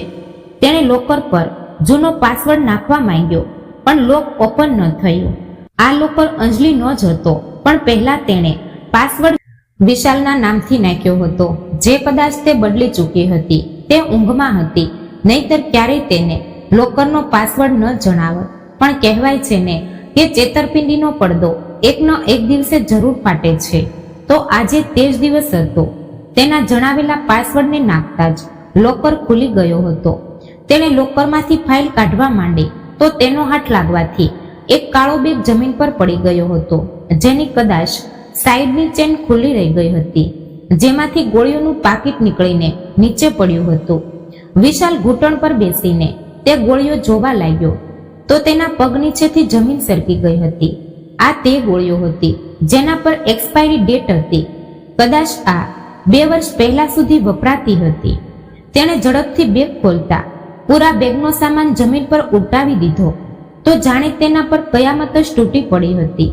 તેણે લોકર પર જૂનો પાસવર્ડ નાખવા માંગ્યો, પણ લોક ઓપન ન થયું. આ લોકર અંજલિનો જ હતો, પણ પહેલા તેણે પાસવર્ડ વિશાલના નામથી નાખ્યો હતો, જે કદાચ તે બદલી ચૂકી હતી. તે ઊંઘમાં હતી, નહીતર ક્યારેય તેને લોકરનો પાસવર્ડ ન જણાવત. પણ કહેવાય છે ને કે છેતરપિંડીનો પડદો એકનો એક દિવસે જરૂર ફાટે છે. તો આજે તે જ દિવસ હતો. તેના જણાવેલા પાસવર્ડને નાખતા જ લોકર ખુલી ગયો હતો. તેણે લોકરમાંથી ફાઇલ કાઢવા માંડી તો તેનો હાથ લાગવાથી એક કાળો બેગ જમીન પર પડી ગયો હતો, જેની કદાચ સાઈડની ચેન ખુલ્લી રહી ગઈ હતી, જેમાંથી ગોળીઓનું પાકીટ નીકળીને નીચે પડ્યું હતું. વિશાલ ઘૂંટણ પર બેસીને તે ગોળીઓ જોવા લાગ્યો તો તેના પગ નીચેથી જમીન સરકી ગઈ હતી. આ તે ગોળીઓ હતી જેના પર એક્સપાયરી ડેટ હતી. કદાચ આ 2 વર્ષ પહેલા સુધી વપરાતી હતી. તેણે ઝડપથી બેગ ખોલતા પૂરા બેગનો સામાન જમીન પર ઉલટાવી દીધો તો જાણે તેના પર કયામત જ તૂટી પડી હતી.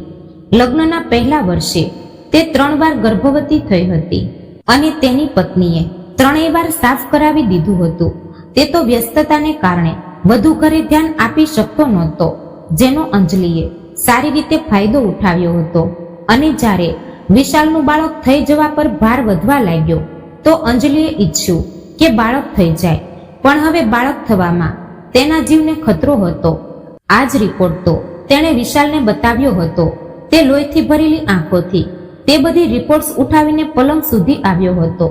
લગ્નના પહેલા વર્ષે તે 3 વાર ગર્ભવતી થઈ હતી અને તેની પત્નીએ 3 વાર સાફ કરાવી દીધું હતું. તે તો વ્યસ્તતાને કારણે વધુ ઘરે ધ્યાન આપી શકતો નહોતો, જેનો અંજલિએ સારી રીતે ફાયદો ઉઠાવ્યો હતો. અને જ્યારે વિશાલનું બાળક થઈ જવા પર ભાર વધવા લાગ્યો તો અંજલિએ ઈચ્છ્યું કે બાળક થઈ જાય, પણ હવે બાળક થવામાં તેના જીવને ખતરો હતો. આ જ રિપોર્ટ તો તેણે વિશાલને બતાવ્યો હતો. તે લોહીથી ભરેલી આંખોથી તે બધી રિપોર્ટ્સ ઉઠાવીને પલંગ સુધી આવ્યો હતો.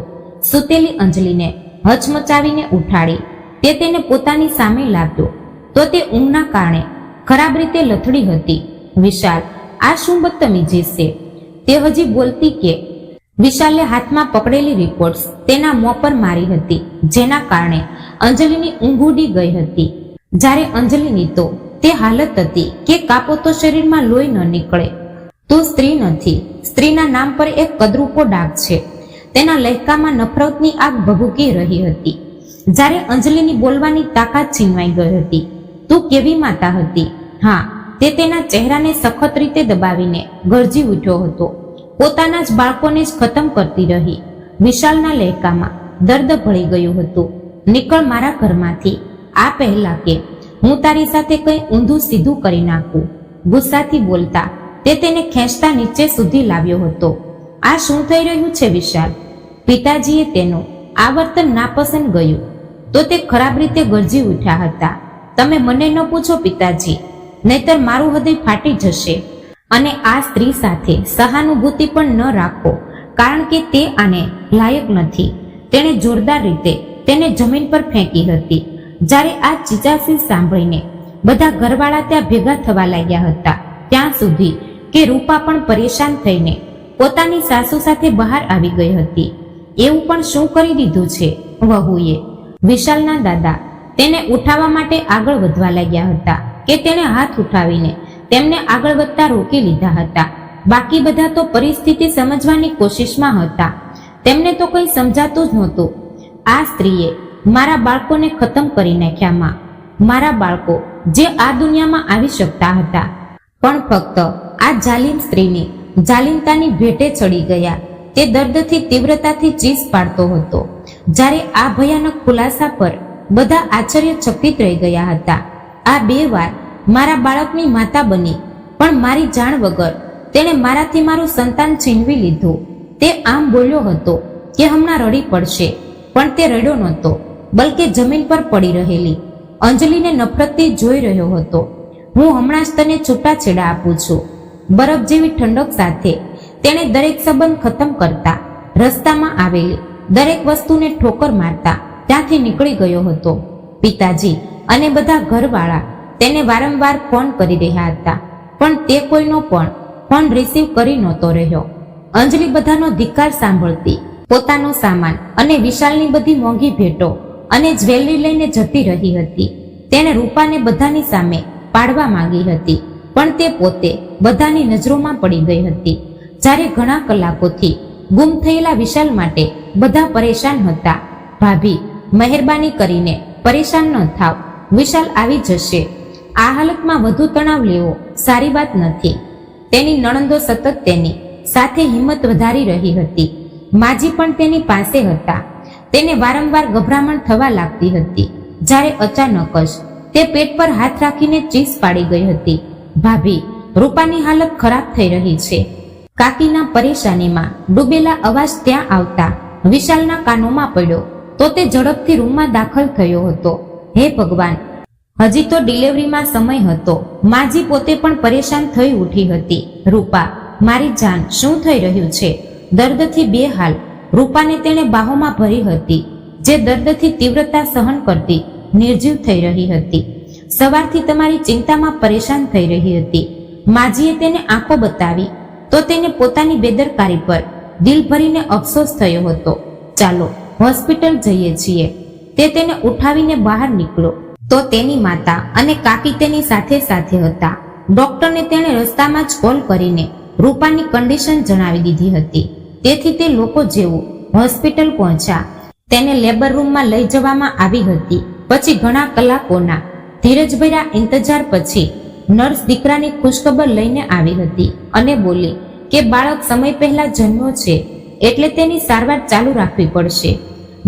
સૂતેલી અંજલિને હચમચાવીને ઉઠાડી તે તેને પોતાની સામે લાવ્યો તો તે ઊંઘના કારણે ખરાબ રીતે લથડી હતી. વિશાલ, આ શું બદતમીજી છે? તે હજી બોલતી કે વિશાલે હાથમાં પકડેલી રિપોર્ટ્સ તેના મોં પર મારી હતી, જેના કારણે અંજલિની ઊંઘ ઉડી ગઈ હતી. જ્યારે અંજલિની તો તે હાલત હતી કે કાપો તો શરીરમાં લોહી ન નીકળે. તું સ્ત્રી નથી. સ્ત્રીના નામ પર એક કદરૂપો ડાઘ છે. તેના લહેકામાં નફરતની આગ ભભૂકી રહી હતી. જ્યારે અંજલિની બોલવાની તાકાત છીનવાઈ ગઈ હતી. તું કેવી માતા હતી? હા, તે તેના ચહેરાને સખત રીતે દબાવીને ગરજી ઉઠ્યો હતો. પોતાના જ બાળકોને જ ખતમ કરતી રહી. વિશાલના લહેકામાં દર્દ ભળી ગયું હતું. નીકળ મારા ઘરમાંથી, આ પહેલા કે હું તારી સાથે કંઈ ઊંધું સીધું કરી નાખું. ગુસ્સાથી બોલતા તે તેને ખેંચતા નીચે સુધી લાવ્યો હતો. આ શું થઈ રહ્યું છે વિશાલ? પિતાજીએ તેનું આ વર્તન નાપસંદ ગયું તો તે ખરાબ રીતે ગરજી ઉઠ્યા હતા. તમે મને ન પૂછો પિતાજી, નહીતર મારું હૃદય ફાટી જશે. અને આ સ્ત્રી સાથે સહાનુભૂતિ પણ ન રાખો, કારણ કે તે આને લાયક નથી. તેણે જોરદાર રીતે તેને જમીન પર ફેંકી હતી. જ્યારે આ ચીચાશી સાંભળીને બધા ઘરવાળા ત્યાં ભેગા થવા લાગ્યા હતા, ત્યાં સુધી કે રૂપા પણ પરેશાન થઈને પોતાની સાસુ સાથે બહાર આવી ગઈ હતી. એવું પણ શું કરી દીધું છે વહુએ? વિશાલના દાદા તેને ઉઠાવવા માટે આગળ વધવા લાગ્યા હતા કે તેણે હાથ ઉઠાવીને તેમને આગળ વધતા રોકી લીધા હતા. બાકી બધા તો પરિસ્થિતિ સમજવાની કોશિશમાં હતા. તેમને તો કંઈ સમજાતું જ નહોતું. આ સ્ત્રીએ મારા બાળકોને ખતમ કરી નાખ્યા. માં, મારા બાળકો જે આ દુનિયામાં આવી શકતા હતા પણ ફક્ત આ જાલિમ સ્ત્રીની જાલિમતાની ભેટે ચડી ગયા. તે દર્દથી તીવ્રતાથી ચીસ પાડતો હતો. જ્યારે આ ભયાનક ખુલાસા પર બધા આશ્ચર્યચકિત રહી ગયા હતા. આ 2 વાર મારા બાળકની માતા બની, પણ મારી જાણ વગર તેણે મારાથી મારું સંતાન છીનવી લીધું. તે આમ બોલ્યો હતો કે હમણાં રડી પડશે, પણ તે રડ્યો નહોતો, બલકે જમીન પર પડી રહેલી અંજલિને નફરતથી જોઈ રહ્યો હતો. હું હમણાં જ તને છૂટાછેડા આપું છું. બરફ જેવી ઠંડક સાથે તેણે દરેક સંબંધ ખતમ કરતા, રસ્તામાં આવેલી દરેક વસ્તુને ઠોકર મારતા ત્યાંથી નીકળી ગયો હતો. પિતાજી અને બધા ઘરવાળા તેને વારંવાર ફોન કરી રહ્યા હતા, પણ તે કોઈનો પણ ફોન રિસીવ કરી નહોતો રહ્યો. અંજલિ બધાનો ધિક્કાર સાંભળતી પોતાનો સામાન અને વિશાલની બધી મોંઘી ભેટો અને જ્વેલરી લઈને જતી રહી હતી. તેણે રૂપાને બધાની સામે પાડવા માંગી હતી, પણ તે પોતે બધાની નજરોમાં પડી ગઈ હતી. જ્યારે ઘણા કલાકોથી ગુમ થયેલા વિશાલ માટે બધા પરેશાન હતા. ભાભી, મહેરબાની કરીને પરેશાન ન થાવ, વિશાલ આવી જશે. આ હાલતમાં વધુ તણાવ લેવો સારી વાત નથી. તેની નણંદો સતત તેની સાથે હિંમત વધારી રહી હતી. માજી પણ તેની પાસે હતા. તેને વારંવાર ગભરામણ થવા લાગતી હતી. જ્યારે અચાનક જ તે પેટ પર હાથ રાખીને ચીસ પાડી ગઈ હતી. ભાભી, રૂપાની હાલત ખરાબ થઈ રહી છે. કાકીના પરેશાનીમાં ડૂબેલા અવાજ ત્યાં આવતા વિશાલના કાનોમાં પડ્યો તો તે ઝડપથી રૂમમાં દાખલ થયો હતો. હે ભગવાન, હજી તો ડિલિવરીમાં સમય હતો. માજી પોતે પણ પરેશાન થઈ ઉઠી હતી. રૂપા, મારી જાન, શું થઈ રહ્યું છે? દર્દથી બેહાલ રૂપાને તેણે બાહોમાં ભરી હતી, જે દર્દથી તીવ્રતા સહન કરતી નિર્જીવ થઈ રહી હતી. સવારથી તમારી ચિંતામાં પરેશાન થઈ રહી હતી. માજીએ તેને આંખો બતાવી તો તેને પોતાની બેદરકારી પર દિલ ભરીને અફસોસ થયો હતો. ચાલો હોસ્પિટલ જઈએ છીએ. તે તેને ઉઠાવીને બહાર નીકળ્યો તો તેની માતા અને કાકી તેની સાથે સાથે હતા. ડોક્ટરને તેણે રસ્તામાં જ કોલ કરીને રૂપાની કન્ડિશન જણાવી દીધી હતી. તેથી તે લોકો જેવું હોસ્પિટલ પહોંચ્યા. તેને લેબર રૂમમાં લઈ જવામાં આવી હતી. પછી ઘણા કલાકોના ધીરજભર્યા ઇંતજાર પછી નર્સ દીકરાની ખુશખબર લઈને આવી હતી અને બોલી કે બાળક સમય પહેલા જન્મ્યો છે, એટલે તેની સારવાર ચાલુ રાખવી પડશે.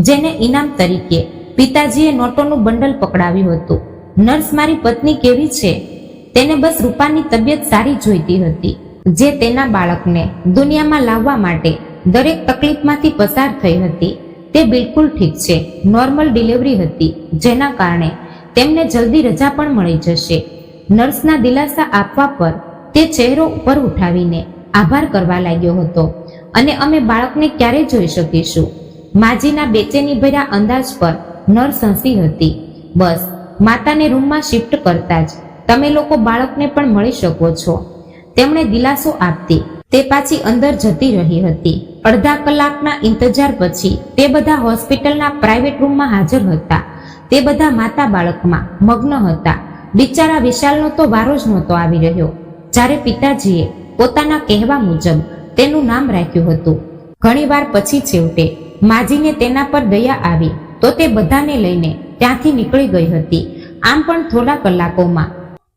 જેને ઇનામ તરીકે પિતાજીએ નોટોનું બંડલ પકડાવ્યું હતું. નર્સ, મારી પત્ની કેવી છે? તેને બસ રૂપાની તબિયત સારી જોઈતી હતી, જે તેના બાળકને દુનિયામાં લાવવા માટે દરેક તકલીફમાંથી પસાર થઈ હતી. તે બિલકુલ ઠીક છે. નોર્મલ ડિલિવરી હતી, જેના કારણે તેમને જલ્દી રજા પણ મળી જશે. નર્સના દિલાસા આપવા પર તે ચહેરો ઉપર ઉઠાવીને આભાર કરવા લાગ્યો હતો. અને અમે બાળકને ક્યારે જોઈ શકીશું? માજીના બેચેની ભર્યા અંદાજ પર નર્સ હસી હતી. બસ, માતાને રૂમમાં શિફ્ટ કરતા જ તમે લોકો બાળકને પણ મળી શકો છો. તેમણે દિલાસો આપતી તે પાછી અંદર જતી રહી હતી. અડધા કલાકના ઇંતજાર પછી તે બધા હોસ્પિટલના પ્રાઇવેટ રૂમમાં હાજર હતા. તે બધા માતા બાળકમાં મગ્ન હતા. બિચારા વિશાલનો તો વારો જ નહોતો આવી રહ્યો. જ્યારે પિતાજીએ પોતાના કહેવા મુજબ તેનું નામ રાખ્યું હતું. ઘણીવાર પછી છેવટે માજીને તેના પર દયા આવી તો તે બધાને લઈને ત્યાંથી નીકળી ગઈ હતી. આમ પણ થોડા કલાકોમાં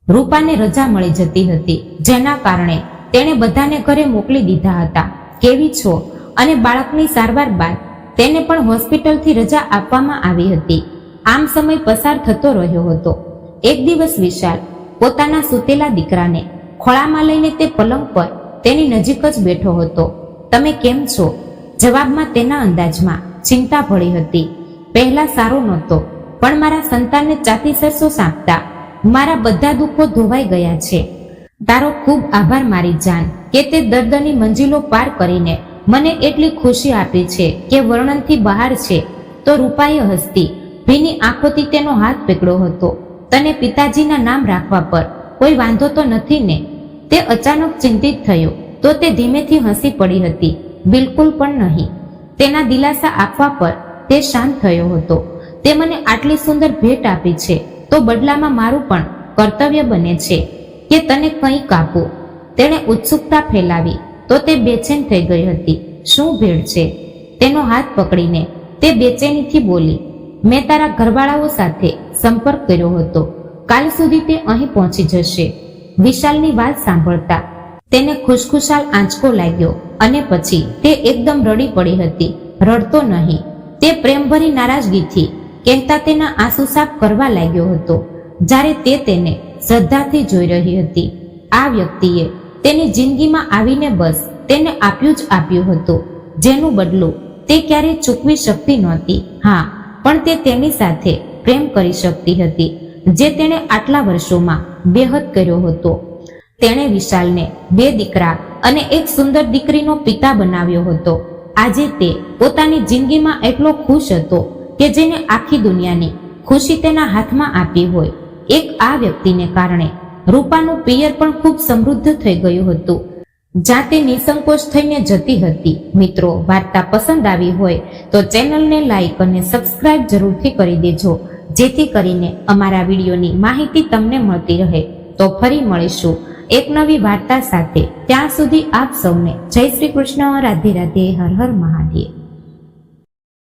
રૂપાને રજા મળી જતી હતી, જેના કારણે તેણે બધાને ઘરે મોકલી દીધા હતા. કેવી છો? અને બાળકની સારવાર બાદ તેને પણ હોસ્પિટલથી રજા આપવામાં આવી હતી. આમ સમય પસાર થતો રહ્યો હતો. એક દિવસ વિશાલ પોતાના સૂતેલા દીકરાને ખોળામાં લઈને તે પલંગ પર તેની નજીક જ બેઠો હતો. તમે કેમ છો? જવાબમાં તેના અંદાજમાં ચિંતા ભળી હતી. પહેલા સારો નહોતો, પણ મારા સંતાનને ચાતી સરસો સાંપતા મારા બધા દુઃખો ધોવાઈ ગયા છે. તારો ખૂબ આભાર મારી જાન, કે તે દર્દની મંજિલો પાર કરીને મને એટલી ખુશી આપી છે કે વર્ણનથી બહાર છે. તો રૂપાએ હસતી ભીની આંખોથી તેનો હાથ પકડ્યો હતો. તને પિતાજીના નામ રાખવા પર કોઈ વાંધો તો નથી ને? તે અચાનક ચિંતિત થયો તો તે ધીમેથી હસી પડી હતી. બિલકુલ પણ નહીં. તેના દિલાસા આપવા પર તે શાંત થયો હતો. તે મને આટલી સુંદર ભેટ આપી છે, તો બદલામાં મારું પણ કર્તવ્ય બને છે કે તને કંઈક આપું. તેણે ઉત્સુકતા ફેલાવી તો તે બેચેન થઈ ગઈ હતી. શું ભેટ છે? તેનો હાથ પકડીને તે બેચેનીથી બોલી, મેં તારા ઘરવાળાઓ સાથે સંપર્ક કર્યો હતો. કાલ સુધી તે અહીં પહોંચી જશે. વિશાલની વાત સાંભળતા તેને ખુશખુશાલ આંચકો લાગ્યો અને પછી તે એકદમ રડી પડી હતી. રડતો નહીં, તે પ્રેમભરી નારાજગીથી કહેતા તેના આંસુ સાફ કરવા લાગ્યો હતો. જ્યારે તે તેને શ્રદ્ધાથી જોઈ રહી હતી, આ વ્યક્તિએ તેની જિંદગીમાં આવીને બસ તેને આપ્યું જ આપ્યું હતું, જેનું બદલું તે ક્યારેય ચૂકવી શકતી નહોતી. હા, પણ તે તેની સાથે પ્રેમ કરી શકતી હતી, જે તેણે આટલા વર્ષોમાં બેહદ કર્યો હતો. તેણે વિશાલને 2 દીકરા અને એક સુંદર દીકરીનો પિતા બનાવ્યો હતો. આજે તે પોતાની જિંદગીમાં એટલો ખુશ હતો કે જેને આખી દુનિયાની ખુશી તેના હાથમાં આપી હોય. એક આ વ્યક્તિને કારણે રૂપાનું પિયર પણ ખૂબ સમૃદ્ધ થઈ ગયું હતું, જ્યાં તે નિસંકોચ થઈને જતી હતી. મિત્રો, વાર્તા પસંદ આવી હોય તો ચેનલને લાઈક અને સબસ્ક્રાઇબ જરૂરથી કરી દેજો, જેથી કરીને અમારા વિડીયોની માહિતી તમને મળતી રહે. તો ફરી મળીશું એક નવી વાર્તા સાથે. ત્યાં સુધી આપ સૌને જય શ્રી કૃષ્ણ, રાધે રાધે, હર હર મહાદેવ.